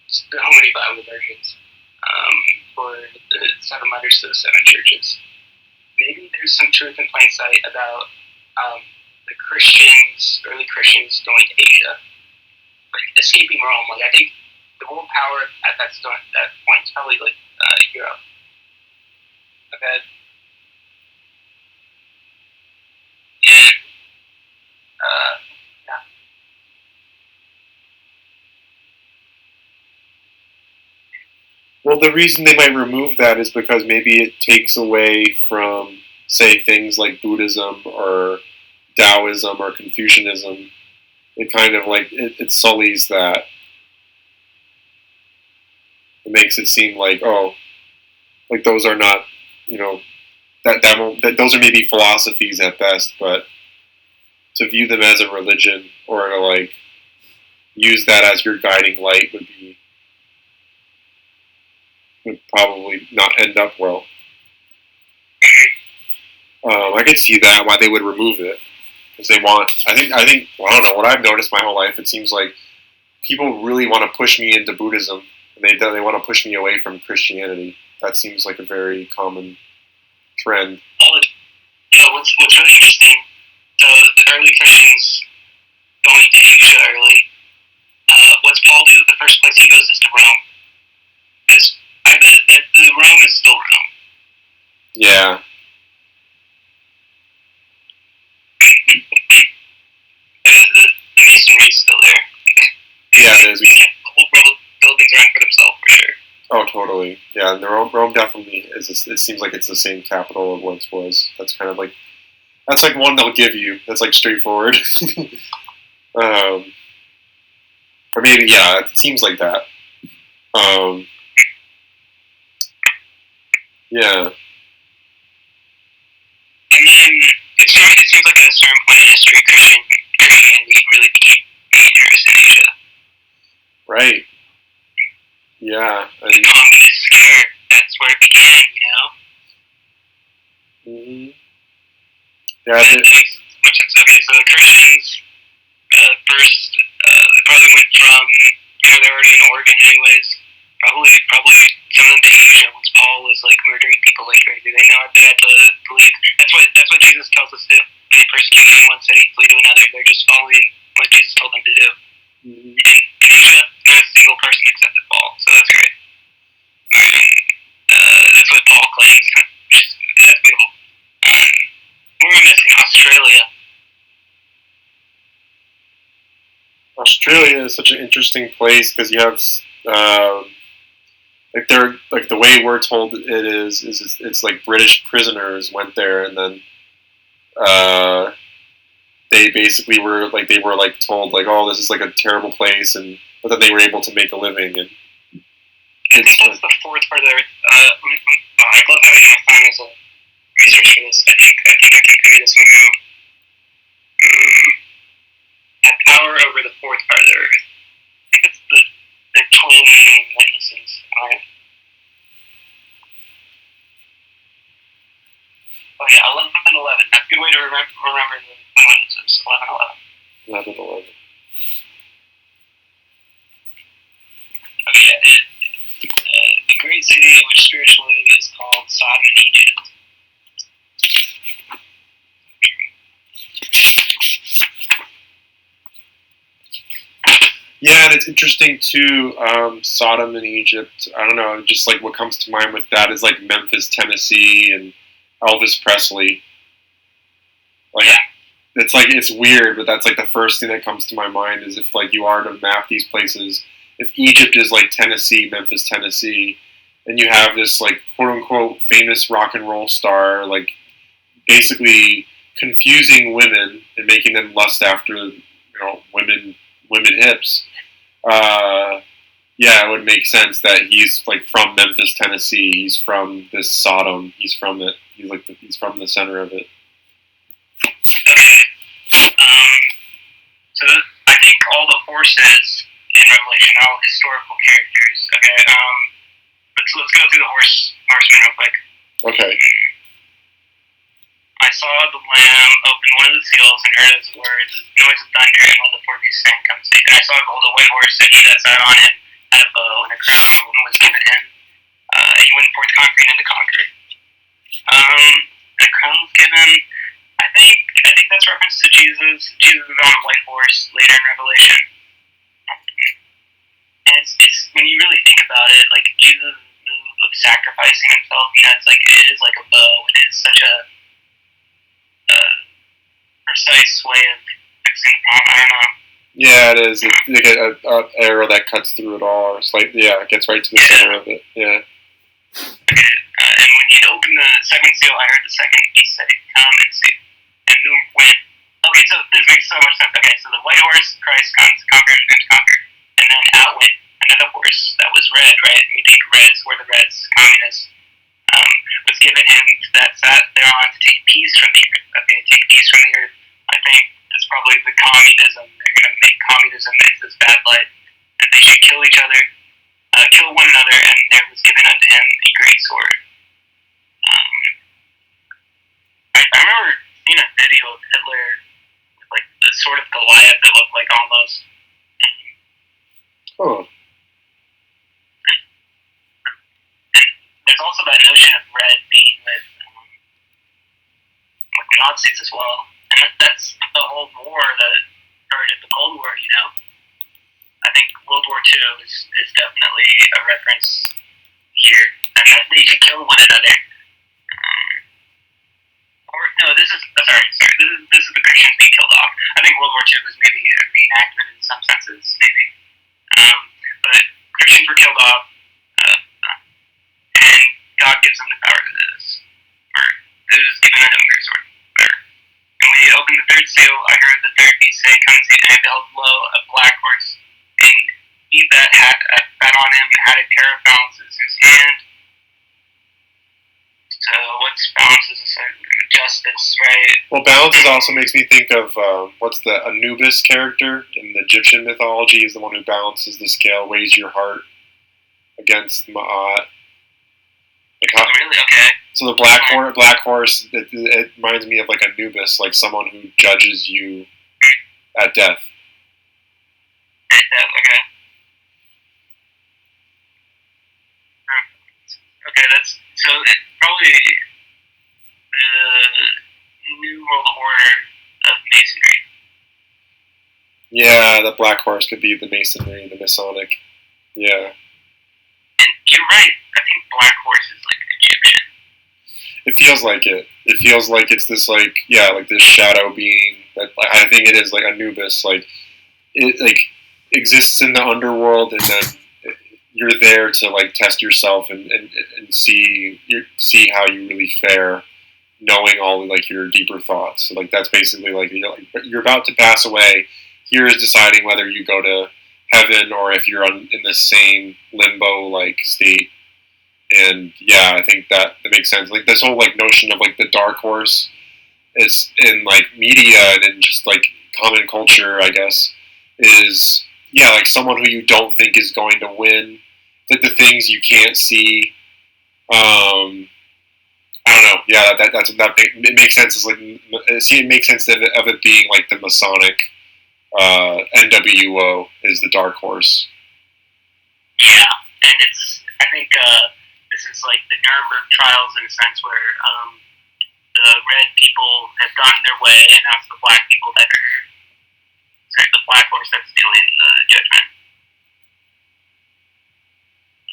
so many Bible versions for the 7 letters to the 7 churches. Maybe there's some truth in plain sight about the early Christians going to Asia, like escaping Rome. Like I think the world power at that point is probably like Europe. Okay. And yeah. Well, the reason they might remove that is because maybe it takes away from, say, things like Buddhism or Taoism or Confucianism. It kind of like it sullies that. It makes it seem like, oh, like those are not, that those are maybe philosophies at best, but to view them as a religion or to like use that as your guiding light would probably not end up well. I could see that why they would remove it because they want. I think. Well, I don't know. What I've noticed my whole life, it seems like people really want to push me into Buddhism, and they want to push me away from Christianity. That seems like a very common trend. What's really interesting? The early Christians going to Asia early. What's Paul do? The first place he goes is to Rome. I bet that the Rome is still Rome. Yeah. The masonry is still there. Yeah, it is. He kept the whole buildings around for himself, for sure. Oh, totally. Yeah, and Rome definitely is. It seems like it's the same capital it once was. That's kind of like one they'll give you. That's like straightforward. Or maybe it seems like that. Yeah. And then it seems like at a certain point in history, Christianity really became dangerous in Asia. Right. Yeah. The communist scare, that's where it began, Mm-hmm. Yeah. So the Christians first probably went from, they were already in Oregon anyways. Probably some of them to Asia once Paul was like murdering people like crazy. They know they had to leave. That's what Jesus tells us to do. When they persecute you in one city, flee to another. They're just following what Jesus told them to do. Mm-hmm. In Asia, not a single person accepted Paul, so that's great. That's what Paul claims. That's beautiful. What are we missing? Australia. Australia is such an interesting place because you have like the way we're told it is it's like British prisoners went there and then they basically were told like, oh, this is like a terrible place, but then they were able to make a living. And I think that's the fourth part of their. I love having my phone as a research for this. I think I can figure this one out. Had power over the fourth part of the earth. I think it's the twin witnesses. Oh yeah, 11-11. That's a good way to remember the witnesses. 11-11. 11-11. Oh yeah, the great city, which spiritually is called Sodom and Egypt. Yeah, and it's interesting too. Sodom in Egypt. I don't know. Just like what comes to mind with that is like Memphis, Tennessee, and Elvis Presley. Like Yeah. it's like it's weird, but that's like the first thing that comes to my mind is if like you are to map these places. If Egypt is like Tennessee, Memphis, Tennessee, and you have this like quote unquote famous rock and roll star, like basically confusing women and making them lust after women hips. Yeah, it would make sense that he's like from Memphis, Tennessee. He's from this Sodom. He's from it. He's from the center of it. Okay. So I think all the horses in Revelation are all historical characters. Okay. Let's go through the horsemen real quick. Okay. I saw the Lamb open one of the seals and heard his words, the noise of thunder, and all the four beasts saying, "Come see." And I saw a golden white horse, and he that sat on him had a bow, and a crown was given him. And he went forth conquering and to conquer. A crown was given. I think that's reference to Jesus. Jesus is on a white horse later in Revelation. And it's when you really think about it, like Jesus' move of sacrificing himself, it's like it is like a bow. It is such a precise way of fixing the problem. I don't know. Yeah, it is. It's like an arrow that cuts through it all. It's like, yeah, it gets right to the center of it. Yeah. Okay, and when you open the second seal, I heard the second beast say, "Come and see." And who went? Okay, so this makes so much sense. Okay, so the white horse, Christ comes, conquers, and conquer, and then out went another horse that was red. Right? We think reds were the Reds, communists. Was given him that sat thereon to take peace from the earth. Okay, take peace from the earth. I think that's probably the communism. They're going to make communism into this bad light, that they should kill each other, kill one another, and there was given unto him a great sword. I remember seeing a video of Hitler with like the sword of Goliath that looked like almost. Oh. There's also that notion of red being with Nazis as well, and that's the whole war that started the Cold War. I think World War II is definitely a reference here, and that they should kill one another. Or no, this is sorry. This is the Christians being killed off. I think World War II was maybe a reenactment in some senses, maybe, but Christians were killed off. And God gives them the power to do this. Or it was given unto him a great sword. And when he opened the third seal, I heard the third beast say, "Come see," and I beheld lo a black horse. And he that sat on him had a pair of balances in his hand. So what's balances? Justice, right? Well, balances also makes me think of what's the Anubis character in the Egyptian mythology? Is the one who balances the scale, weighs your heart against Ma'at. Really? Okay. So the black horse, it reminds me of like Anubis, like someone who judges you at death. At death, okay. Okay, that's so probably the New World Order of Masonry. Yeah, the black horse could be the Masonry, the Masonic. Yeah. And you're right. I think black horse is like Egyptian. It feels like it. It feels like it's this like this shadow being that I think it is like Anubis. Like it like exists in the underworld, and then you're there to like test yourself and see how you really fare, knowing all like your deeper thoughts. So like that's basically like you're about to pass away. Here is deciding whether you go to heaven or if you're in the same limbo like state. And yeah, I think that makes sense. Like this whole like notion of like the dark horse is in like media and in just like common culture, I guess, is like someone who you don't think is going to win. Like the things you can't see. I don't know. Yeah, it makes sense. It's like it makes sense of it being like the Masonic NWO is the dark horse. Yeah, and I think this is like the Nuremberg trials in a sense where the red people have gone their way, and now it's the black people that are the black horse that's stealing the the judgment.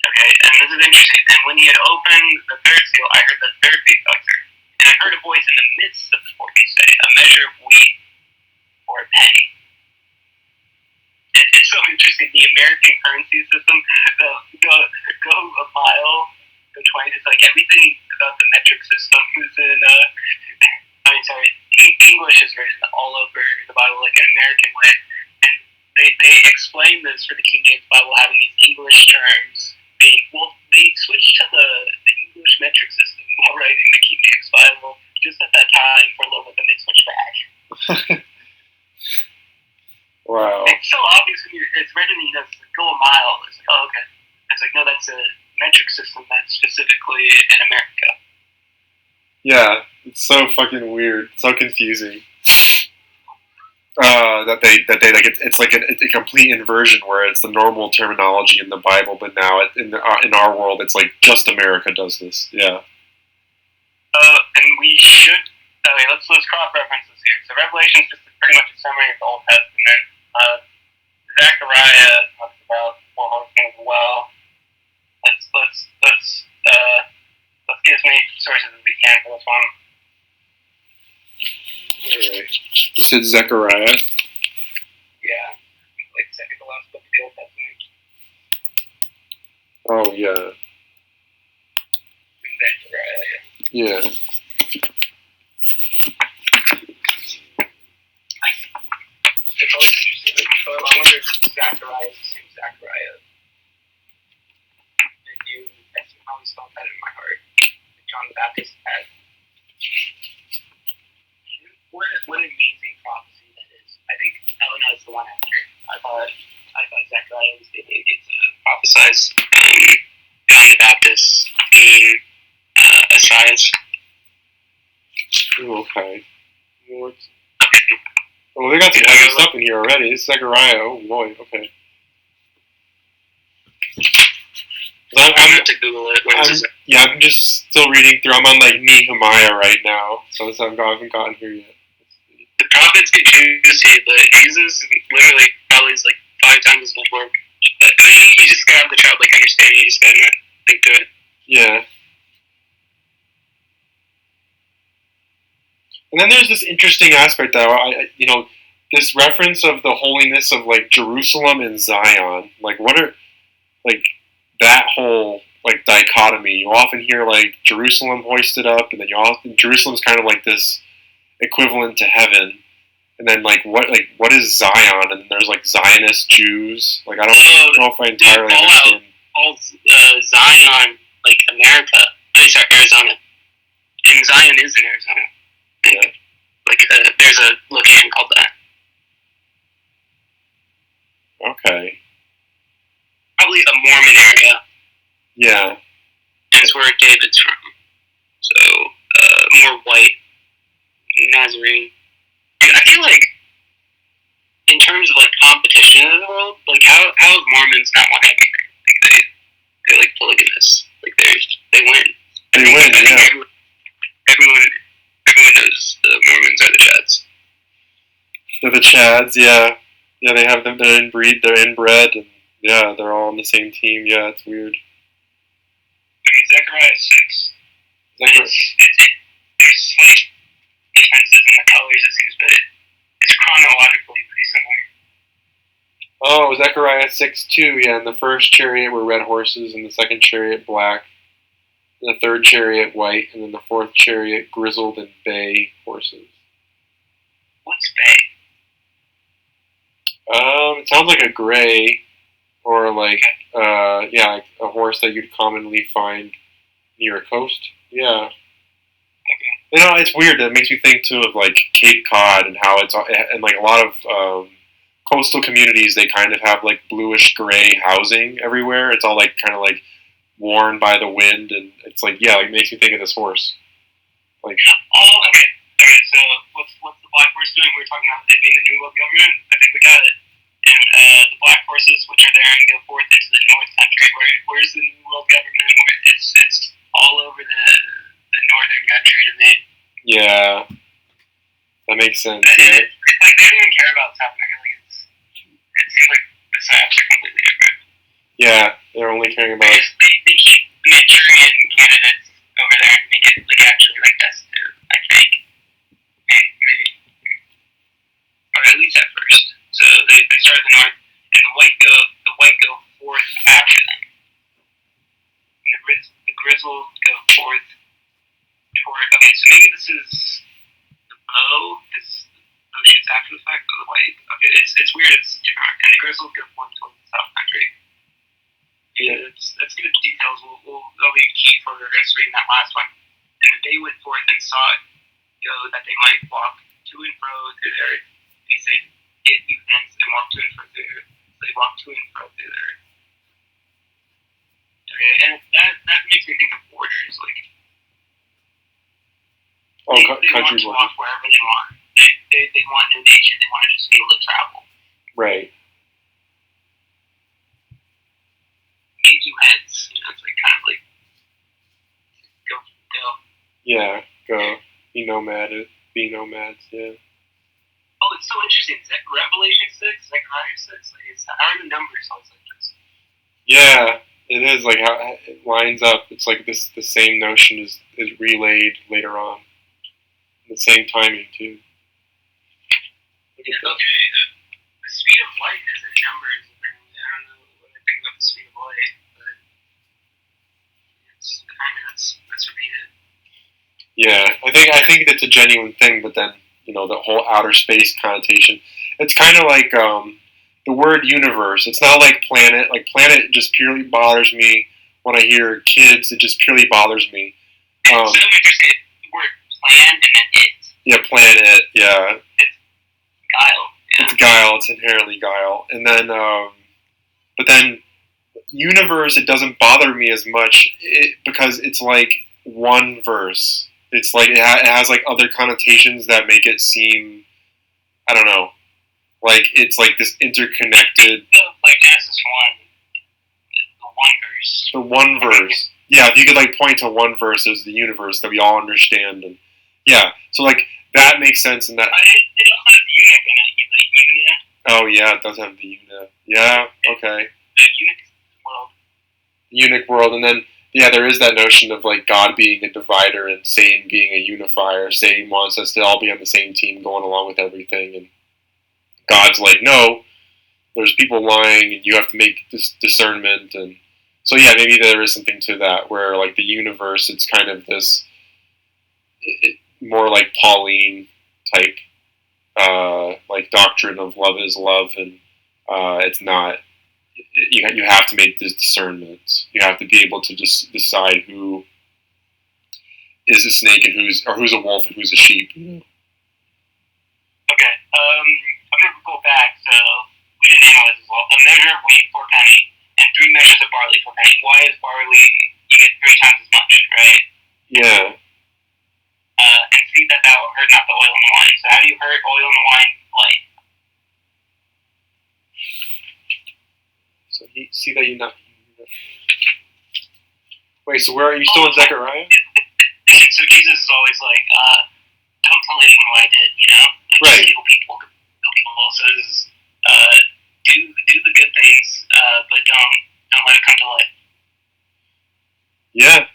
Okay, and this is interesting. And when he had opened the third seal, I heard the third beast utter. And I heard a voice in the midst of the four beasts say, "A measure of wheat for a penny." And it's so interesting. The American currency system, go a mile, go 20. It's like everything about the metric system is in. English is written all over the Bible like an American way, and they explain this for the King James Bible having these English terms. They switched to the English metric system while writing the King James Bible just at that time for a little bit, then they switched back. Wow. It's so obvious when it's written, go a mile. It's like, oh, okay. It's like, no, that's a metric system that's specifically in America. Yeah, it's so fucking weird, so confusing. That they like it's like a complete inversion where it's the normal terminology in the Bible, but now in our world it's like just America does this. Yeah. And we should. Okay, let's cross references here. So Revelation is just pretty much a summary of the Old Testament. Zechariah talks about four horsemen as well. Let's get as many sources as we can for this one. Alright. You said Zechariah? Yeah. Like second to last book of the Old Testament. Oh, yeah. Zechariah, yeah. It's always interesting. I wonder if Zechariah is the same Zechariah. The New Testament. I always felt that in my heart. John the Baptist had. What an amazing prophecy that is. I think Elena is the one after. I thought Zechariah was the to prophesize John the Baptist being Messiahs. Okay. Well, they got some heavy stuff in here already. It's Zechariah. Oh boy. Okay. I'm gonna have to Google it. I'm just still reading through. I'm on like Nehemiah right now, so I haven't gotten here yet. The prophets get juicy, but Jesus literally probably is like 5 times as much work. But, I mean, you just gotta have the childlike understanding. You just gotta think to it. Yeah. And then there's this interesting aspect that this reference of the holiness of like Jerusalem and Zion. Like, what are like that whole like dichotomy? You often hear like Jerusalem hoisted up, and then Jerusalem's kind of like this equivalent to heaven, and then what is Zion? And then there's like Zionist Jews. Like I don't know if I entirely understand. All Zion, like America. Sorry, Arizona. And Zion is in Arizona. Yeah. Like there's a location called that. Okay. Probably a Mormon area. Yeah. And it's where David's from. So more white. Nazarene. Dude, I feel like in terms of like competition in the world, like how have Mormons not won anything? Like they're like polygamists. Like they win. They win. I think everyone knows the Mormons are the Chads. They're the Chads. Yeah. Yeah. They have them. They're inbred. They're inbred, and yeah, they're all on the same team. Yeah, it's weird. Okay, Zechariah 6. There's like differences in the colors, it seems, but it's chronologically pretty similar. Oh, Zechariah 6:2. Yeah, in the first chariot were red horses, and the second chariot black, the third chariot white, and then the fourth chariot grizzled and bay horses. What's bay? It sounds like a gray, or like like a horse that you'd commonly find near a coast. Yeah. Okay. It's weird. It makes me think too of like Cape Cod and how it's and like a lot of coastal communities. They kind of have like bluish gray housing everywhere. It's all like kind of like worn by the wind, and it's like it makes me think of this horse. Like okay. So what's the black horse doing? We were talking about it being the New World Government. I think we got it. And the black horses, which are there and go forth into the North Country. Where's the New World Government? It's all over the northern country to me. Yeah, that makes sense. And it's like they don't even care about what's happening. Like it seems like the psyops are completely different. Yeah, they're only caring about. They keep Manchurian candidates over there and make it actually destitute, I think. Maybe, or at least at first. So they start at the north, and the white go fourth after them. And the grizzled go fourth toward. Okay, so maybe this is the bow. This bow shoots after the fact, but the white. Okay, it's weird. It's different. And the grizzled go fourth towards the south country. Yeah, that's good details. That'll be key for the rest reading that last one. And they went forth and saw that they might walk to and fro through there. They say, get you hence and walk to and fro through there. So they walk to and fro through there. Okay, and that makes me think of borders. They want to walk wherever they want. They want no nation. They want to just be able to travel. Right. Get you hence. It's kind of go. Yeah, go. Be nomads, yeah. Oh, it's so interesting. Is that Revelation 6, Zechariah 6? How are the numbers always like this? Yeah, it is how it lines up. It's this. The same notion is relayed later on. The same timing too. Yeah, okay. The speed of light is in numbers. Apparently, I don't know what I think about the speed of light, but that's repeated. Yeah, I think it's a genuine thing, but then the whole outer space connotation. It's kind of like the word universe. It's not like planet. Like planet just purely bothers me when I hear kids. It just purely bothers me. So interesting. The word plan and then it. Yeah, planet. Yeah. It's guile. Yeah. It's guile. It's inherently guile. And then, but then, universe. It doesn't bother me as much because it's one verse. It's it has other connotations that make it seem, I don't know, it's this interconnected. Genesis 1, the one verse. The one verse. Yeah, if you could point to one verse as the universe that we all understand, and yeah, so that makes sense in that. It also has eunuch in it. Oh yeah, it does have the eunuch. Yeah, okay. The eunuch world. Eunuch world, and then. Yeah, there is that notion of God being a divider and Satan being a unifier. Satan wants us to all be on the same team going along with everything, and God's no, there's people lying and you have to make this discernment. And so yeah, maybe there is something to that where the universe, it's kind of this more Pauline type doctrine of love is love, and it's not. You have to make this discernment. You have to be able to just decide who is a snake and who's a wolf and who's a sheep. Okay. I'm gonna go back. So we didn't name it as well. A measure of wheat for a penny and 3 measures of barley for a penny. Why is barley? You get 3 times as much, right? Yeah. And see that thou hurt not the oil and the wine. So how do you hurt oil and the wine? Light. So see that you not. Wait, so where are you still in Zechariah? So Jesus is always don't tell anyone what I did, Right. Just kill people. So this is, do the good things, but don't let it come to light. Yeah,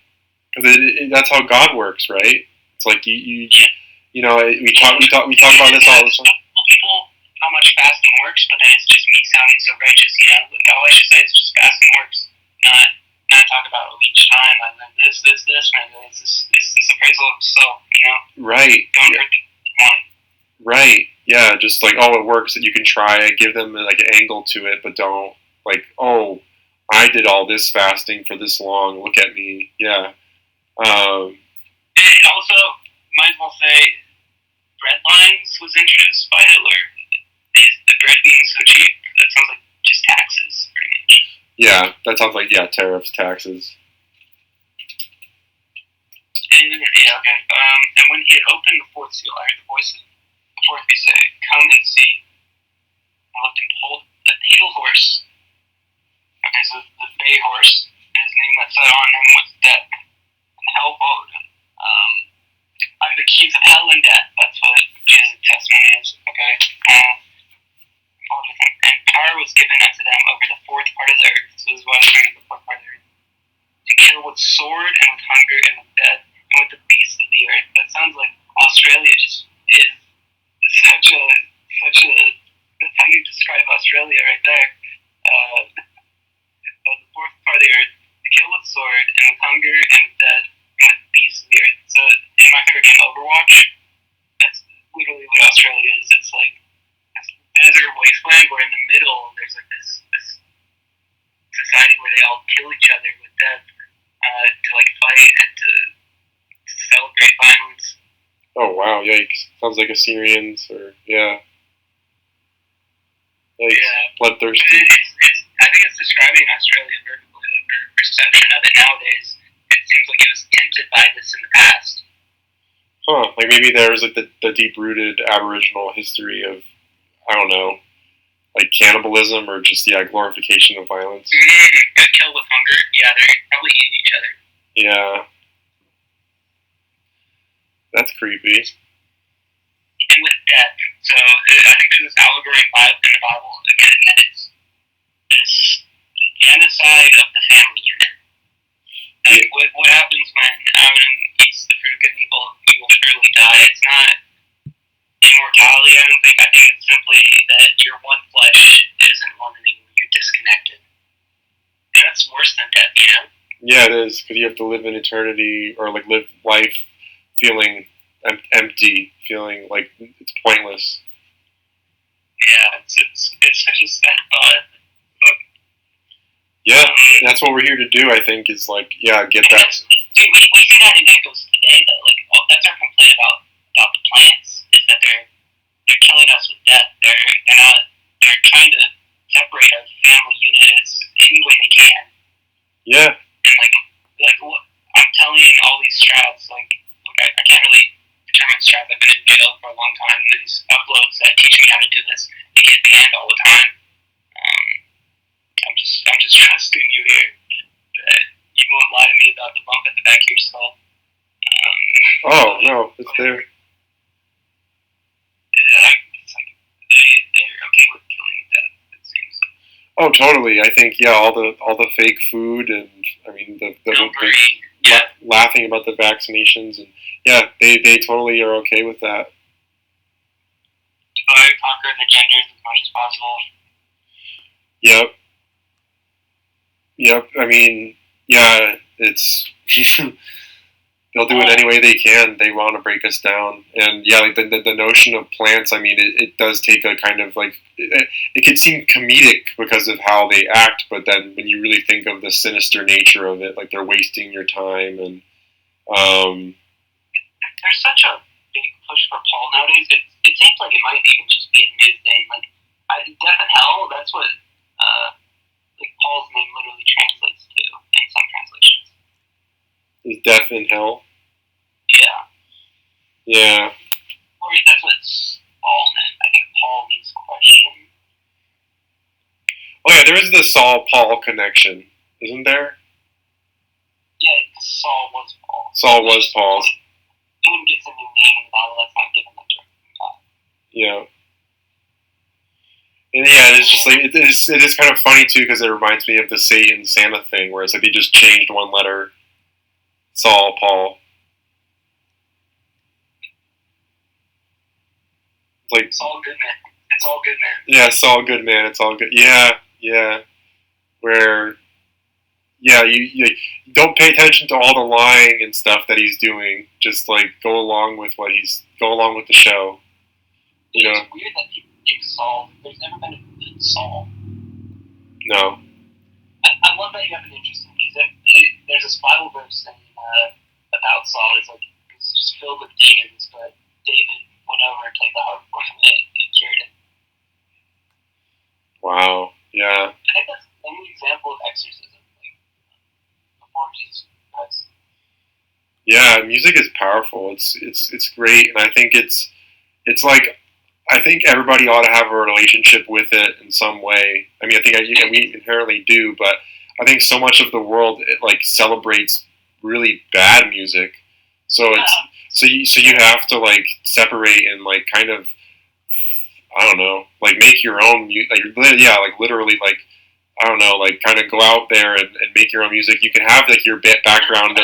because that's how God works, right? It's we talk about this all the time. People how much fasting works, but then it's just me sounding so righteous, all I should say is just fasting works, not talk about each time and then this, and then it's this appraisal of self, Right. Don't hurt one. Right. Yeah. Just it works, that you can try it, give them an angle to it, but don't I did all this fasting for this long. Look at me. Yeah. And also, might as well say, bread lines was introduced by Hitler. The bread being so cheap, that sounds like just taxes, pretty much. Yeah, that sounds tariffs, taxes. And and when he had opened the 4th seal, I heard the voice of the 4th beast say, "Come and see." I looked and behold a pale horse. Okay, so the bay horse, and his name that sat on him was Death, and hell followed him. I have the keys of hell and death. That's what Jesus' testimony is. Okay. And power was given unto them great violence. Oh wow, yikes! Sounds like Assyrians or yeah. Yikes. Yeah. Bloodthirsty. I think it's describing Australia perfectly. Like their perception of it nowadays. It seems like it was tinted by this in the past. Huh? Like maybe there's like the deep-rooted Aboriginal history of I don't know, like cannibalism or just glorification of violence. Got killed with hunger. Yeah, they're probably eating each other. Yeah. That's creepy. And with death. So I think there's this allegory in the Bible again, and it's this genocide of the family unit. Like what happens when Adam eats the fruit of good and evil? He will surely die. It's not immortality. I don't think. I think it's simply that your one flesh isn't one anymore. You're disconnected. And that's worse than death, you know? Yeah, it is, because you have to live in eternity or like live life feeling empty, feeling like it's pointless. Yeah, it's such a sad thought. Yeah, that's what we're here to do. I think is like get that. Dude, we see that in echoes today, though. Like that's our complaint about the plants is that they're killing us with death. They're trying to separate our family unit as any way they can. Yeah. And like what, I'm telling all these strats, like I can't really determine strats. I've been in jail for a long time. These uploads that teach me how to do this, they get banned all the time. I'm just trusting you here that you won't lie to me about the bump at the back of your skull. Oh no, it's there. Yeah, it's like they're okay with killing you to death. It seems. Oh, totally. I think all the fake food and I mean the laughing about the vaccinations and they totally are okay with that. Divide, conquer the genders as much as possible. Yep. I mean, it's they'll do it any way they can. They want to break us down, and like the notion of plants. I mean, it does take a kind of like it could seem comedic because of how they act, but then when you really think of the sinister nature of it, like they're wasting your time, and there's such a big push for Paul nowadays. It seems like it might even just be a new thing. Like death and hell. That's what like Paul's name literally translates to in some translations. Is death in hell? Yeah. Yeah. Or that's what Paul meant. I think Paul means question. Oh yeah, there is the Saul-Paul connection, isn't there? Yeah, Saul was Paul. Saul was Paul. Anyone gets a new name in the Bible, that's not given them directly from God. Yeah. And it's just like it is kind of funny too because it reminds me of the Satan Santa thing where it's like they just changed one letter, Saul, Paul. It's like it's all good, man. It's all good, man. Yeah, it's all good, man. It's all good. Yeah. Where you don't pay attention to all the lying and stuff that he's doing. Just like go along with the show. You know. It's weird that people give Saul. There's never been a good Saul. No. I love that you have an interest in music. There's this Bible verse about Saul. It's like it's just filled with demons, but David went over and played the harp for him and it cured him. Wow. Yeah. I think that's the only example of exorcism, like before Jesus Christ. Yeah, music is powerful. It's great, and I think it's like I think everybody ought to have a relationship with it in some way. I mean, I think we inherently do, but I think so much of the world like celebrates really bad music. So you have to like separate and like kind of I don't know, like make your own music. Like literally like I don't know, like kind of go out there and make your own music. You can have like your background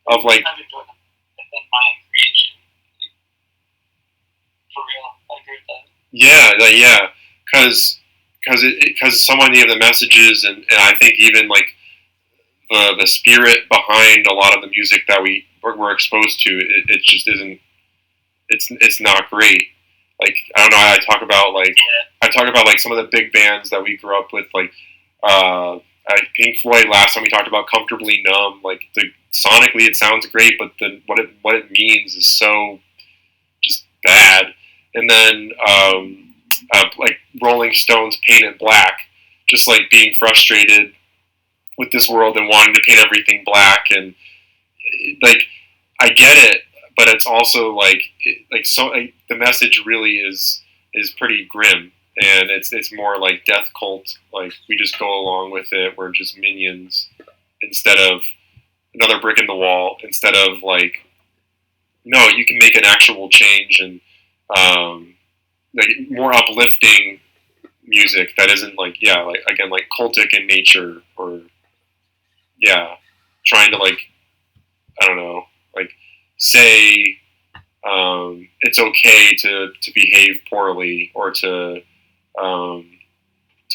of like. I've enjoyed my creation. For real, I agree with that. Yeah, because so many of the messages and I think even like the spirit behind a lot of the music that we're exposed to, it just isn't. It's not great. Like I don't know. I talk about like some of the big bands that we grew up with, like Pink Floyd. Last time we talked about Comfortably Numb. Like sonically it sounds great, but then what it means is so just bad. And then like Rolling Stones Paint It Black, just like being frustrated with this world and wanting to paint everything black, and like I get it, but it's also like the message really is pretty grim, and it's more like death cult, like we just go along with it, we're just minions instead of another brick in the wall, instead of like, no, you can make an actual change, and like more uplifting music that isn't like, yeah, like again, like cultic in nature, or yeah, trying to like, I don't know, like say it's okay to behave poorly, or to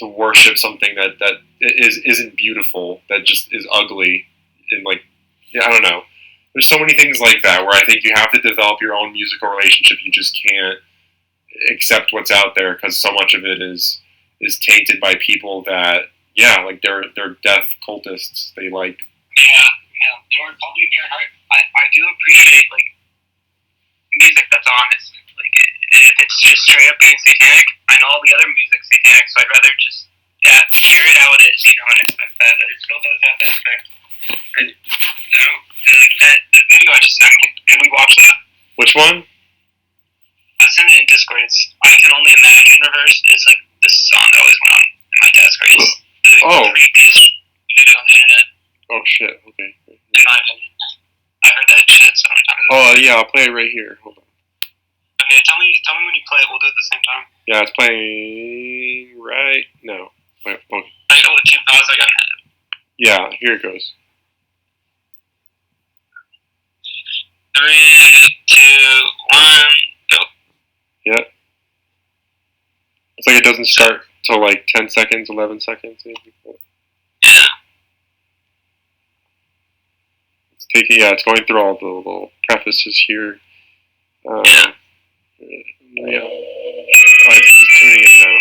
worship something that isn't beautiful, that just is ugly, and like, yeah, I don't know. There's so many things like that where I think you have to develop your own musical relationship. You just can't accept what's out there, because so much of it is tainted by people that, yeah, like they're death cultists. They like, yeah. I do appreciate like music that's honest. Like if it's just straight up being satanic, I know all the other music's satanic, so I'd rather just hear it how it is, and expect that it still does have that effect. And, like the video I just sent. Can we watch that? Which one? I sent it in Discord. It's I Can Only Imagine reverse. It's like this song that always went on in my desk. Right? It's the creepiest video on the internet. Oh shit! Okay. In my opinion, I heard that shit so many times. Oh yeah, I'll play it right here. Hold on. Okay, tell me when you play it. We'll do it at the same time. Yeah, it's playing right now. Wait, okay. I got the 2 pause. I got it. Yeah, here it goes. 3, 2, 1, go. Yeah. It's like it doesn't start till like 10 seconds, 11 seconds. Maybe. Yeah. It's going through all the little prefaces here. Yeah. It's just tuning in now.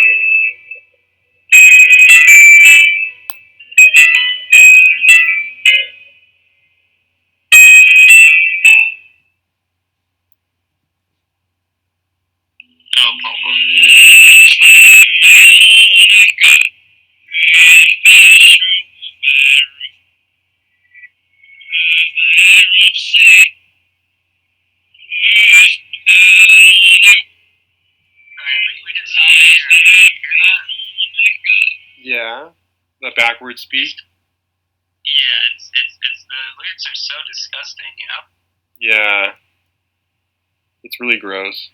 Yeah, the backward speak. Yeah, it's the lyrics are so disgusting, Yeah, it's really gross.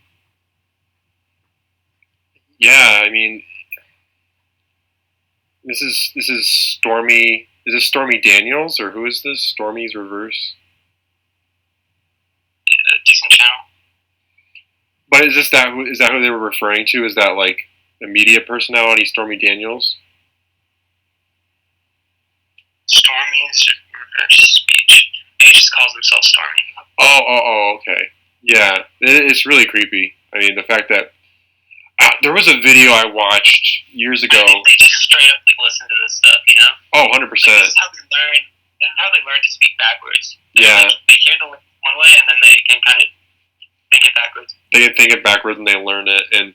Yeah, I mean, this is Stormy. Is this Stormy Daniels, or who is this? Stormy's reverse. Decent channel. But is that who they were referring to? Is that like a media personality, Stormy Daniels? Stormy's reverse speech. He just calls himself Stormy. Oh, okay. Yeah, it's really creepy. I mean, the fact that there was a video I watched years ago. I think they just straight up like, listen to this stuff, Oh, 100%. Like, this is how they learn to speak backwards. Yeah. They hear the lyrics one way, and then they can kind of think it backwards. They can think it backwards, and they learn it. And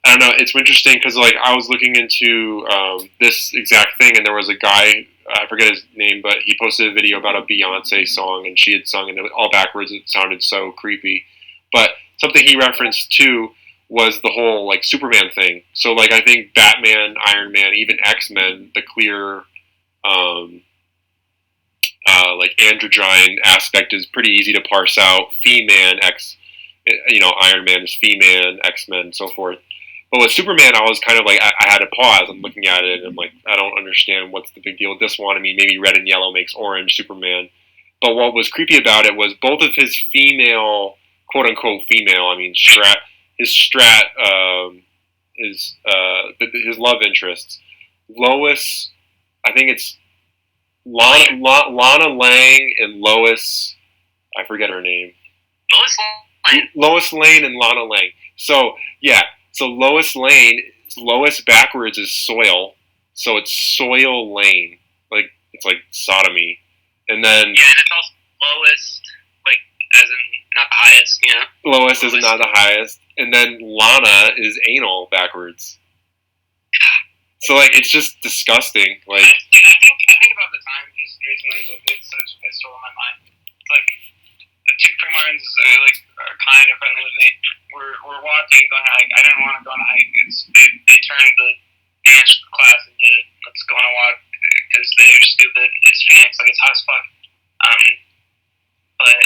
I don't know, it's interesting because like I was looking into this exact thing, and there was a guy, I forget his name, but he posted a video about a Beyonce song, and she had sung it all backwards. It sounded so creepy. But something he referenced too was the whole like Superman thing. So like I think Batman, Iron Man, even X-Men, the clear like androgyne aspect is pretty easy to parse out. Fe-Man, Iron Man is Fe-Man, X-Men, so forth. But with Superman, I was kind of like, I had to pause. I'm looking at it, and I'm like, I don't understand what's the big deal with this one. I mean, maybe red and yellow makes orange Superman. But what was creepy about it was both of his female, quote-unquote female, I mean, his love interests. Lois, I think it's Lana Lang and Lois, I forget her name. Lois Lane and Lana Lang. So, yeah. So Lois backwards is soil. So it's Soil Lane. Like, it's like sodomy. And then... Yeah, and it's also lowest, like as in not the highest, you know. Lowest is not the highest, and then Lana is anal backwards. So like it's just disgusting. Like I think about the time just recently, but it's such a pistol in my mind. It's like the two Fremons are kind of friendly with me. We're walking, going hike. I didn't want to go on a hike. They turned the dance class into let's go on a walk because they're stupid. It's Phoenix, like it's hot as fuck. But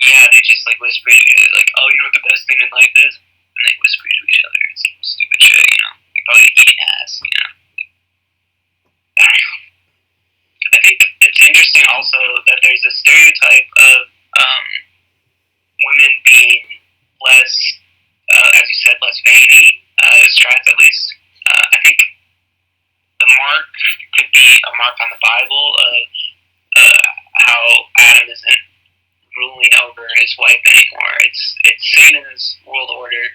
yeah, they just like whisper to each other, like, oh, you know what the best thing in life is? And they whisper to each other some stupid shit, you know. Like probably eating ass, you know. I think it's interesting also that there's a stereotype of women being less, as you said, less veiny, strats at least. I think the mark could be a mark on the Bible of how Adam isn't ruling over his wife anymore. It's Satan's world order,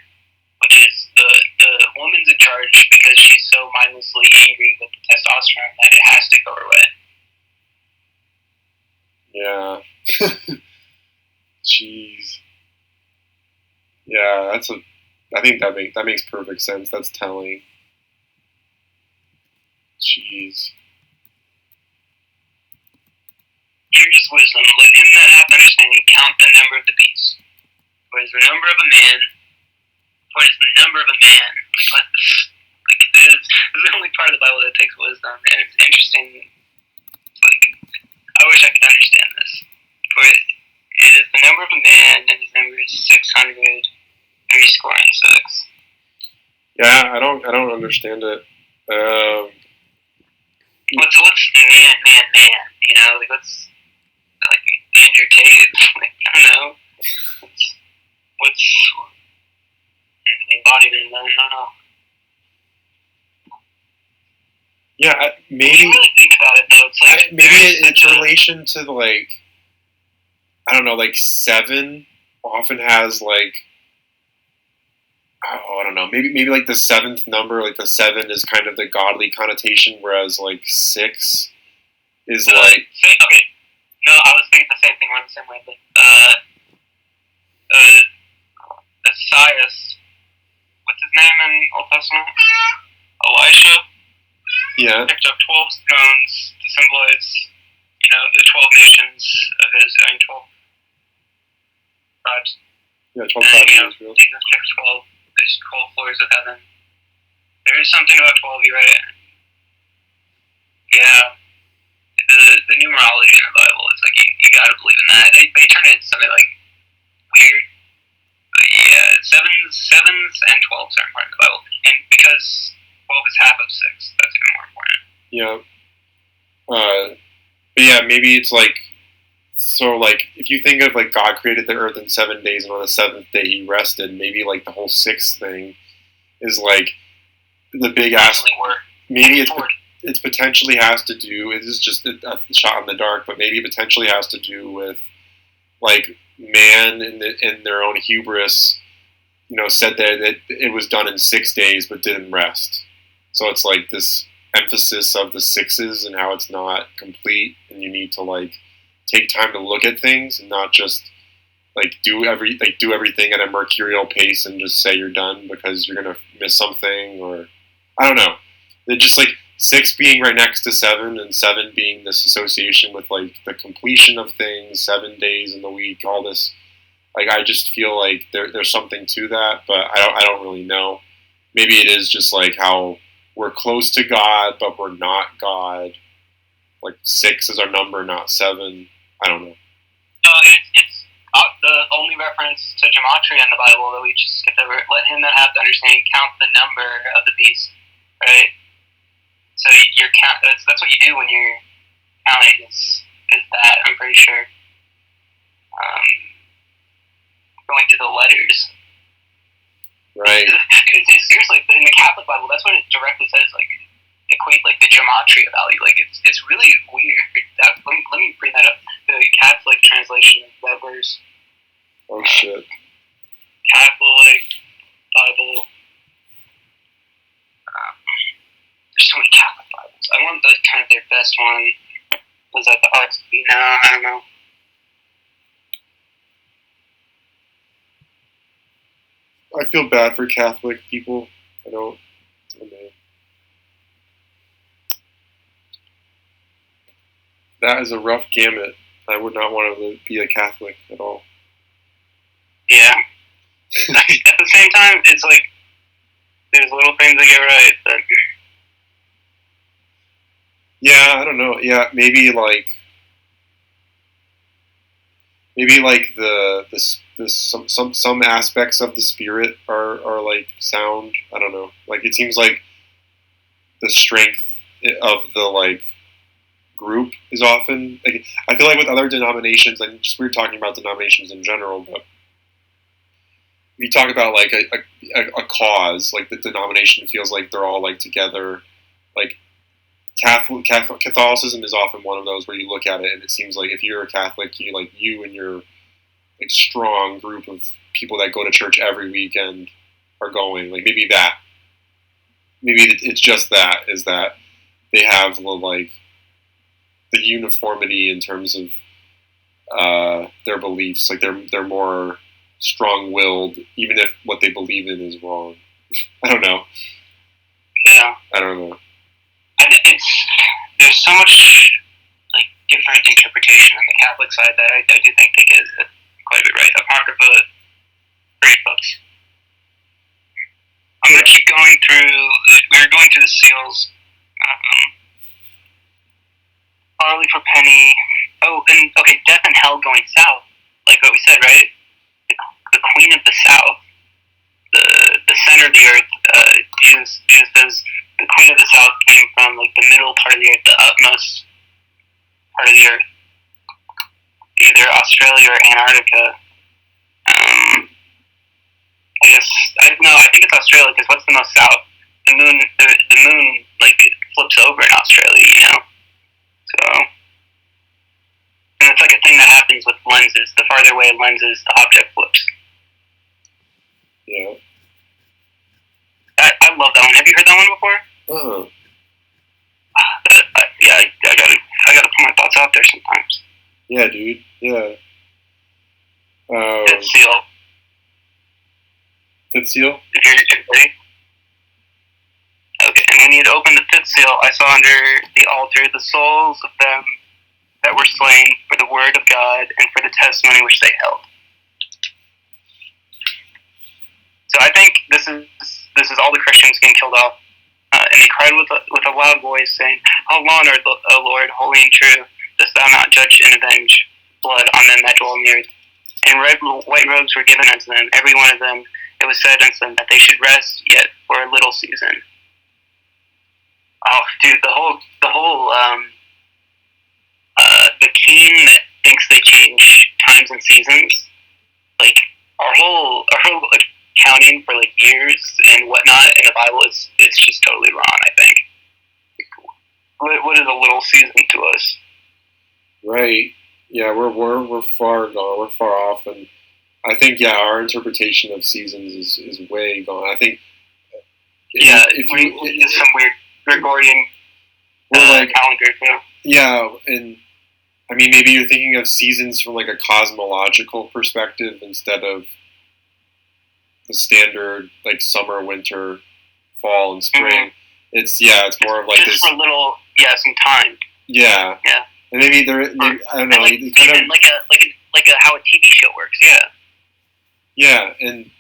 which is the woman's in charge because she's so mindlessly angry with the testosterone that it has to go her way. yeah. Jeez. Yeah, I think that makes perfect sense. That's telling. Jeez. Here's wisdom. Let him that hath understanding count the number of the beast. For it is the number of a man. For it is the number of a man. This is the only part of the Bible that takes wisdom, and it's interesting. I wish I could understand this. For it is the number of a man, and his number is 600, 3 score and 6. Yeah, I don't understand it. What's man? You know, like what's like Andrew Tate? Like I don't know. What's embodiment? I don't know. Yeah, maybe. When you really think about it, though, it's like maybe it's in relation to like I don't know, like 7 often has like I don't know, maybe like the 7th number, like the 7 is kind of the godly connotation, whereas like 6 is like okay. No, I was thinking the same thing on the same way. But Esaias, what's his name in Old Testament? Elisha. Yeah. Picked up 12 stones to symbolize, you know, the 12 nations of Israel, 12 tribes. Yeah, 12 tribes of Israel. Jesus picked 12. There's 12 floors of heaven. There is something about 12, you're right. Yeah. The numerology in the Bible, it's like you gotta believe in that. They turn it into something like weird. But yeah, sevens and 12s are important in the Bible. And because 12 is half of 6, that's even more important. Yeah. But yeah, maybe it's like, so like, if you think of like God created the earth in 7 days and on the 7th day he rested, maybe like the whole 6th thing is like the big ass. Maybe it's potentially has to do, it is just a shot in the dark, but maybe it potentially has to do with like man in their own hubris, you know, said that it was done in 6 days but didn't rest. So it's like this emphasis of the 6s and how it's not complete, and you need to like take time to look at things and not just like do everything at a mercurial pace and just say you're done because you're gonna miss something, or I don't know. They're just like 6 being right next to 7 and 7 being this association with like the completion of things, 7 days in the week, all this. Like I just feel like there's something to that, but I don't really know. Maybe it is just like how we're close to God, but we're not God. Like 6 is our number, not 7. I don't know. No, it's the only reference to gematria in the Bible that we just skipped over. Let him that hath understanding count the number of the beast, right? So you're count. That's what you do when you're counting. Is that I'm pretty sure. Going to the letters. Right. Seriously, in the Catholic Bible, that's what it directly says. Like equate like the gematria value. Like it's really weird. Let me bring that up. The Catholic translation of Weber's. Oh shit. Catholic Bible. There's so many Catholic Bibles. I want the kind of their best one. Was that the RXP? No, I don't know. I feel bad for Catholic people. I don't. I mean, that is a rough gamut. I would not want to be a Catholic at all. Yeah. At the same time, it's like there's little things that get right. But yeah, I don't know. Yeah, maybe like some aspects of the spirit are like sound. I don't know. Like it seems like the strength of the like group is often like, I feel like with other denominations, and just we're talking about denominations in general, but you talk about like a cause, like the denomination feels like they're all like together. Like Catholicism is often one of those where you look at it and it seems like if you're a Catholic, you and your like strong group of people that go to church every weekend are going. Like maybe it's just that is that they have like the uniformity in terms of their beliefs. Like they're more strong-willed, even if what they believe in is wrong. I don't know. Yeah. I don't know. There's so much like different interpretation on the Catholic side that I do think they get it quite a bit right. Apocrypha, great books. I'm gonna keep going through. We're going through the seals. Harley for Penny. Oh, and okay, Death and Hell going south, like what we said, right? The Queen of the South, the center of the earth. Jesus says the Queen of the South came from like the middle part of the earth, the utmost part of the earth, either Australia or Antarctica. I think it's Australia because what's the most south? The moon. The moon like flips over in Australia, you know. So, and it's like a thing that happens with lenses. The farther away a lens is, the object flips. Yeah. I love that one. Have you heard that one before? Yeah, I gotta put my thoughts out there sometimes. Yeah, dude. Yeah. Fifth seal. Fifth seal? If you're ready. Okay, and when you had opened the fifth seal, I saw under the altar the souls of them that were slain for the word of God and for the testimony which they held. So I think this is all the Christians getting killed off, and they cried with a loud voice, saying, "How long, O Lord, holy and true, dost thou not judge and avenge blood on them that dwell in the earth?" And white robes were given unto them, every one of them. It was said unto them that they should rest yet for a little season. Oh, dude, the whole the team that thinks they change times and seasons, like our whole accounting for like years and whatnot in the Bible is it's just totally wrong. I think. What is a little season to us? Right. Yeah, we're far gone. We're far off, and I think our interpretation of seasons is way gone. I think. If some weird Gregorian calendar too. Yeah, and I mean maybe you're thinking of seasons from like a cosmological perspective instead of the standard like summer, winter, fall, and spring. Mm-hmm. It's more of like just this for a little some time. Yeah. Yeah. And maybe I don't know, like how a TV show works. Yeah. Yeah, and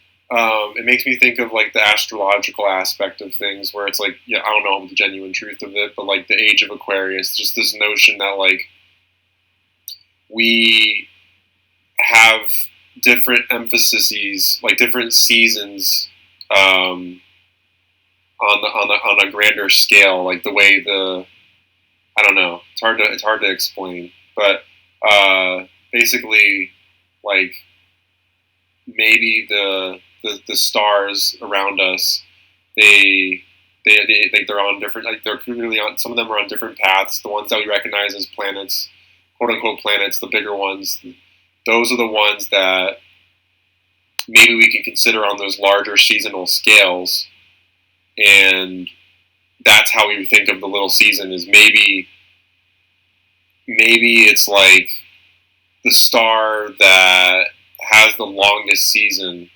it makes me think of like the astrological aspect of things, where it's like I don't know the genuine truth of it, but like the age of Aquarius, just this notion that like we have different emphases, like different seasons, on a grander scale, like the way I don't know. It's hard to explain, but basically, like maybe the stars around us, they're on different, like they're clearly on. Some of them are on different paths. The ones that we recognize as planets, quote unquote planets, the bigger ones, those are the ones that maybe we can consider on those larger seasonal scales, and that's how we think of the little season. Is maybe it's like the star that has the longest season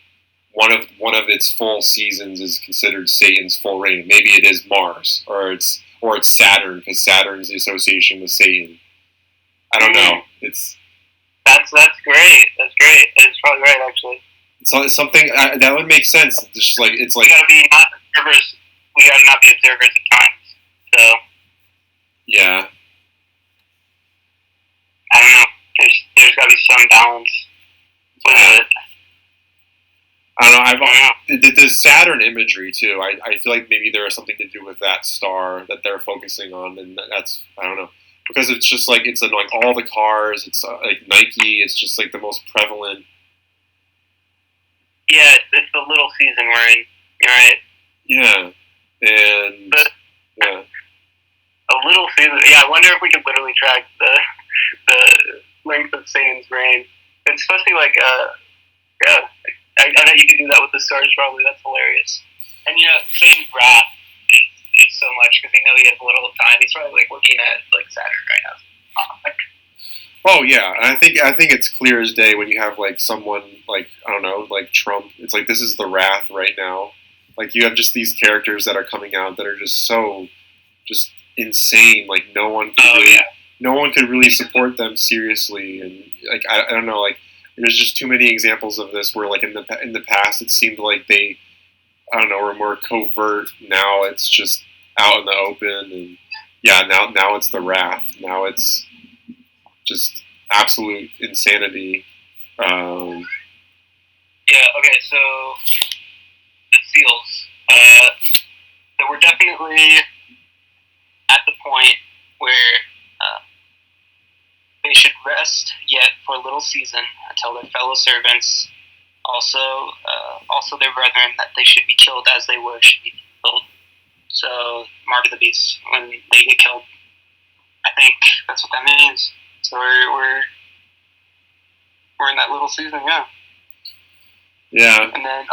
one of its full seasons is considered Satan's full reign. Maybe it is Mars, or it's Saturn, because Saturn's the association with Satan. I don't know. That's great. That's great. It's probably right, actually. It's something that would make sense. It's just like it's like we gotta not be observers at times. So yeah, I don't know. There's got to be some balance with it. I don't know. The Saturn imagery too. I feel like maybe there is something to do with that star that they're focusing on, and that's I don't know, because it's just like it's in like all the cars. It's like Nike. It's just like the most prevalent. Yeah, it's the little season we're in. You're right. Yeah, and yeah. A little season. Yeah, I wonder if we could literally track the length of Satan's reign. It's supposed to be like yeah. I know you can do that with the stars. Probably that's hilarious. And Satan's wrath is so much because he has a little time. He's probably like looking at like Saturn right now. Oh yeah, and I think it's clear as day when you have like someone like I don't know like Trump. It's like this is the wrath right now. Like you have just these characters that are coming out that are just so just insane. Like no one could really support them seriously, and like I don't know like. There's just too many examples of this where, like in the past, it seemed like they, I don't know, were more covert. Now it's just out in the open, and yeah, now it's the wrath. Now it's just absolute insanity. Yeah. Okay. So the seals. So we're definitely at the point where. They should rest yet for a little season until their fellow servants, also their brethren, that they should be killed as they were, should be killed. So, mark of the beast, when they get killed. I think that's what that means. So we're in that little season, yeah. Yeah. And then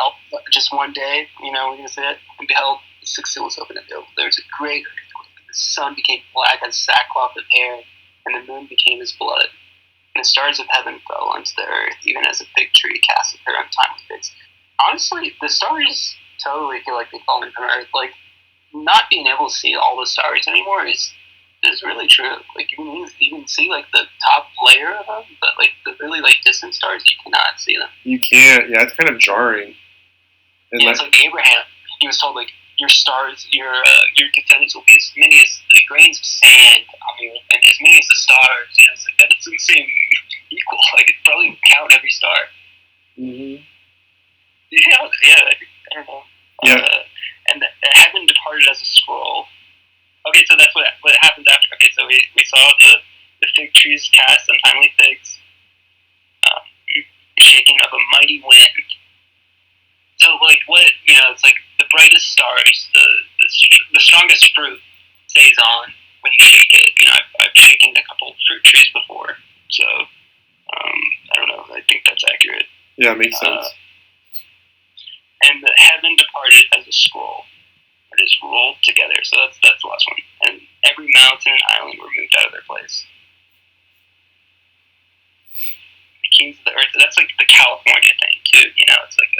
just one day, we're going to sit and beheld the sixth seal was opened, and there was a great earthquake. The sun became black as sackcloth of hair, and the moon became his blood. And the stars of heaven fell unto the earth, even as a fig tree casteth her untimely figs. Honestly, the stars totally feel like they've fallen from earth. Like, not being able to see all the stars anymore is really true. Like, you can see, like, the top layer of them, but, like, the really, like, distant stars, you cannot see them. You can't. Yeah, it's kind of jarring. And it's like Abraham. He was told, like, your stars, your descendants will be as many as the grains of sand on the earth, and as many as the stars. It's like that doesn't seem equal. Like it probably count every star. Mm-hmm. Yeah, I don't know. Yeah. And the heaven departed as a scroll. Okay, so that's what happens after. Okay, so we saw the fig trees cast untimely figs, shaking of a mighty wind. So, like, it's like the brightest stars, the strongest fruit stays on when you shake it. I've shaken a couple fruit trees before, so I don't know. I think that's accurate. Yeah, it makes sense. And the heaven departed as a scroll. It is rolled together. So that's the last one. And every mountain and island were moved out of their place. The kings of the earth. That's like the California thing too. It's like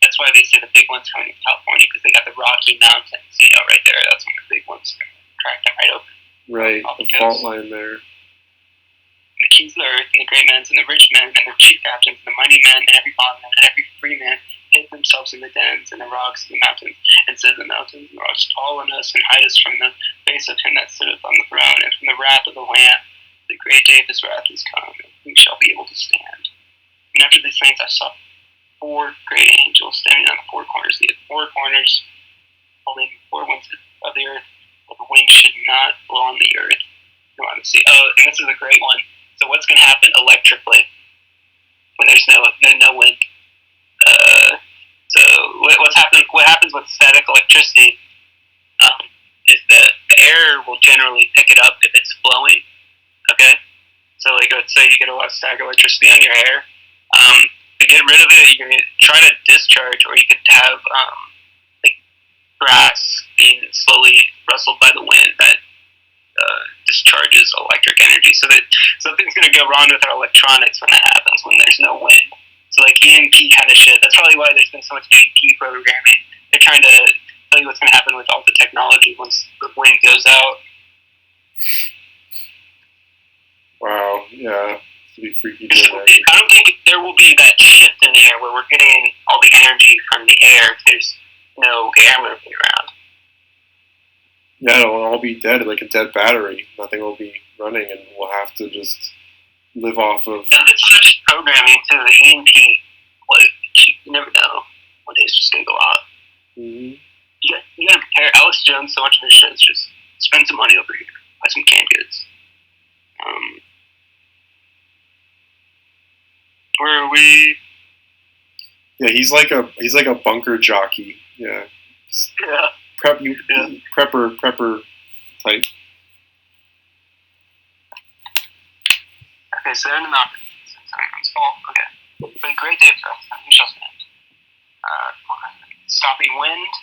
that's why they say the big one's coming to California, because they got the Rocky Mountains, right there. That's when the big one's going to crack them right open. Right, the fault line there. The kings of the earth, and the great men, and the rich men, and the chief captains, and the mighty men, and every bondman, and every free man, hid themselves in the dens, and the rocks, and the mountains, and said the mountains and rocks, fall on us, and hide us from the face of him that sitteth on the throne, and from the wrath of the Lamb. The great day of his wrath is come, and who shall be able to stand? And after these things I saw 4 great angels standing on the 4 corners. They had 4 corners, holding 4 winds of the earth, but the wind should not blow on the earth nor on the sea. Oh, and this is a great one. So what's going to happen electrically when there's no wind? So what happens with static electricity is that the air will generally pick it up if it's blowing. Okay, so like let's say you get a lot of static electricity on your hair. To get rid of it, you can try to discharge, or you could have like grass being slowly rustled by the wind that discharges electric energy. So that something's going to go wrong with our electronics when that happens, when there's no wind. So like EMP kind of shit. That's probably why there's been so much AP programming. They're trying to tell you what's going to happen with all the technology once the wind goes out. Wow, yeah. It's pretty freaky. I don't think there will be that shift in the air where we're getting all the energy from the air if there's no air moving around. Yeah, it'll all be dead, like a dead battery. Nothing will be running, and we'll have to just live off of... Yeah, there's such programming to the EMP. You never know one day it's just going to go out. Mm-hmm. You gotta prepare. Alex Jones, so much of his shit is just spend some money over here, buy some canned goods. Where are we? Yeah, he's like a bunker jockey. Yeah. Yeah. Prepper type. Okay, so they're in the mountains. It's fall. Okay. But a great day for us. We shall stand. Stopping wind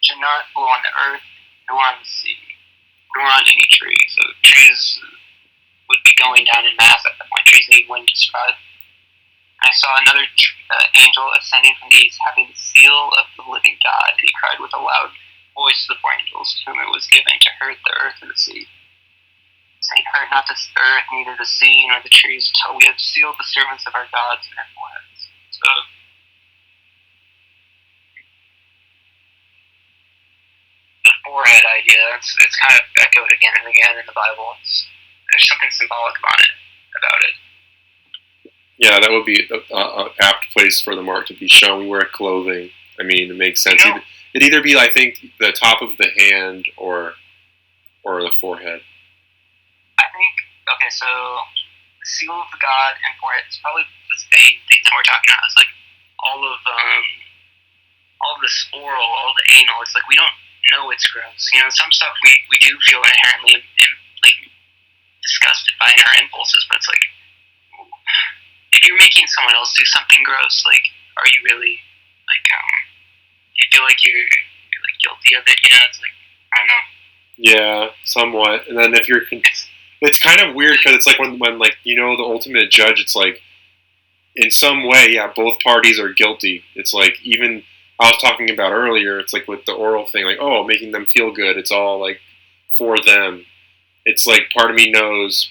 should not blow on the earth, nor on the sea, nor on any tree. So trees would be going down in mass at that point. Trees need wind to survive. I saw another angel ascending from the east, having the seal of the living God, and he cried with a loud voice to the four angels, to whom it was given to hurt the earth and the sea, saying, "Hurt not this earth, neither the sea, nor the trees, till we have sealed the servants of our gods in their foreheads." So, the forehead idea, it's kind of echoed again and again in the Bible. There's something symbolic about it. Yeah, that would be an apt place for the mark to be shown. We wear clothing. I mean, it makes sense. You know, It'd either be, I think, the top of the hand or the forehead. I think, okay, so the seal of the God and forehead is probably the same thing that we're talking about. It's like all of this oral, all the anal. It's like we don't know it's gross. You know, some stuff we do feel inherently like disgusted by in our impulses, but it's like, if you're making someone else do something gross, like, are you really, like, you feel like you're like guilty of it, you know? It's like, I don't know. Yeah, somewhat. And then if you're, it's kind of weird because it's like when like, you know, the ultimate judge, it's like, in some way, yeah, both parties are guilty. It's like, even, I was talking about earlier, it's like with the oral thing, like, oh, making them feel good, it's all like for them. It's like part of me knows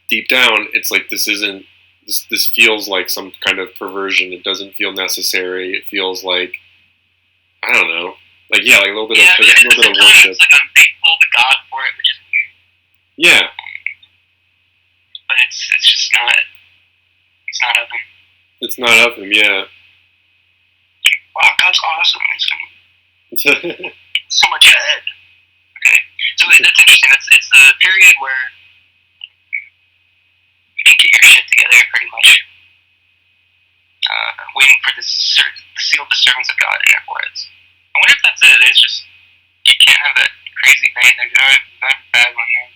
deep down, it's like this isn't, this feels like some kind of perversion. It doesn't feel necessary. It feels like, I don't know, like, yeah, like a little bit of worship. It's like I'm thankful to God for it, which is weird. Yeah. But it's just not, it's not of him. It's not of him, yeah. Wow, God's awesome. It's so much ahead. Okay, so that's interesting. It's the period where you can get your shit together, pretty much. Waiting for the sealed the servants of God in their foreheads. I wonder if that's it. It's just, you can't have that crazy vein there. That's a bad one, man.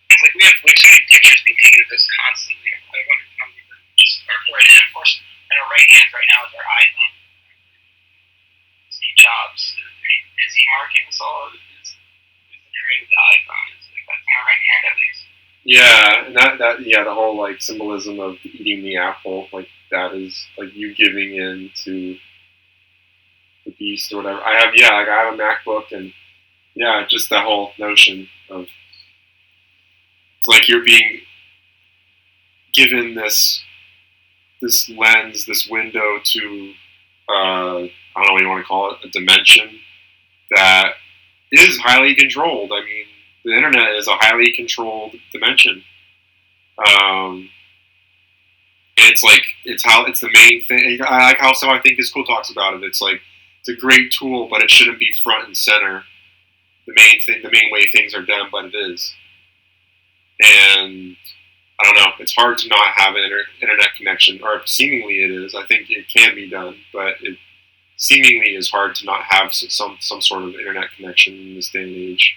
It's like we have so many pictures being taken of this constantly. I wonder if some people just our forehead, and of course, in our right hand right now is our iPhone. Steve Jobs, is he marking us all? Is the creator of the iPhone? It's like that's in our right hand at least. Yeah, and that the whole like symbolism of eating the apple, like that is like you giving in to the beast or whatever. I have a MacBook, and yeah, just that whole notion of it's like you're being given this lens, this window to I don't know what you want to call it, a dimension that is highly controlled. I mean, the internet is a highly controlled dimension. It's like it's the main thing. I like how I think this cool talks about it. It's like it's a great tool, but it shouldn't be front and center. The main way things are done, but it is. And I don't know. It's hard to not have an internet connection, or seemingly it is. I think it can be done, but it seemingly is hard to not have some sort of internet connection in this day and age.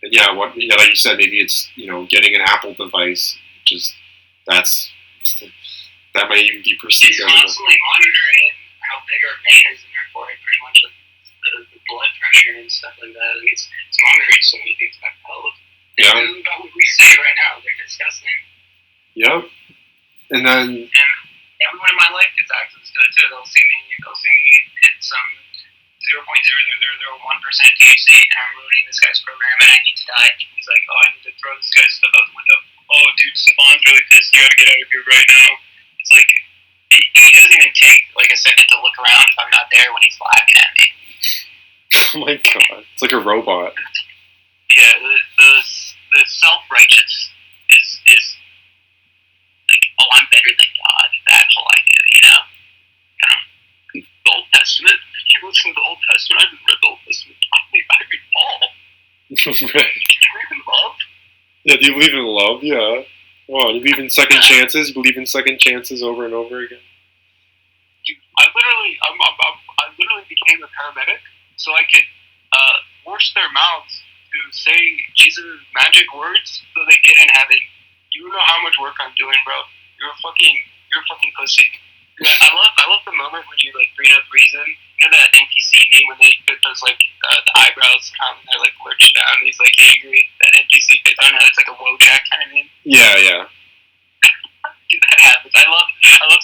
And yeah, like you said, maybe it's getting an Apple device. Just that might even be perceived as constantly monitoring how big our vein is in our forehead, pretty much like the blood pressure and stuff like that. Like it's monitoring so many things about health. Yeah. About what we say right now, they're disgusting. Yep. And then everyone in my life gets access to it too. They'll see me hit some 0.00001% THC, and I'm ruining this guy's program, and I need to die. He's like, oh, I need to throw this guy's stuff out the window. Oh, dude, Stefan's really pissed. You gotta get out of here right now. It's like, he doesn't even take like a second to look around if I'm not there when he's laughing at me. Oh my god, it's like a robot. Yeah, the self-righteous is like, oh, I'm better than God. That whole idea, you know. The Old Testament. You listen to the Old Testament. I haven't read the Old Testament. I read Paul. Right. Do you believe in love? Yeah, do you believe in love? Yeah. Wow, you believe in second chances? You believe in second chances over and over again? I literally became a paramedic so I could force their mouths to say Jesus' magic words so they get in heaven. You know how much work I'm doing, bro. You're a fucking pussy. Yeah, I love the moment when you like bring up reason. You know that NPC meme when they put those like the eyebrows come and they're like lurched down. He's like angry. That NPC face. I don't know. It's like a Wojak kind of meme. Yeah, yeah. Dude, that happens. I love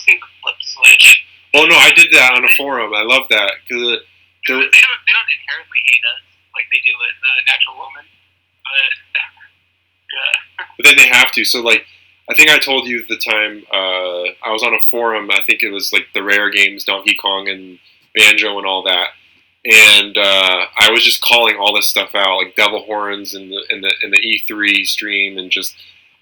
seeing the flip switch. Oh no, I did that on a forum. I love that because they don't inherently hate us like they do with the natural woman, but yeah. But then they have to. So like, I think I told you the time I was on a forum. I think it was like the Rare Games, Donkey Kong, and Banjo, and all that. And I was just calling all this stuff out, like devil horns in the E3 stream, and just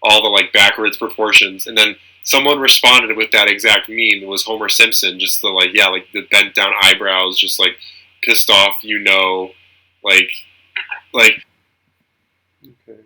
all the like backwards proportions. And then someone responded with that exact meme. It was Homer Simpson, just the like the bent down eyebrows, just like pissed off, like. Okay.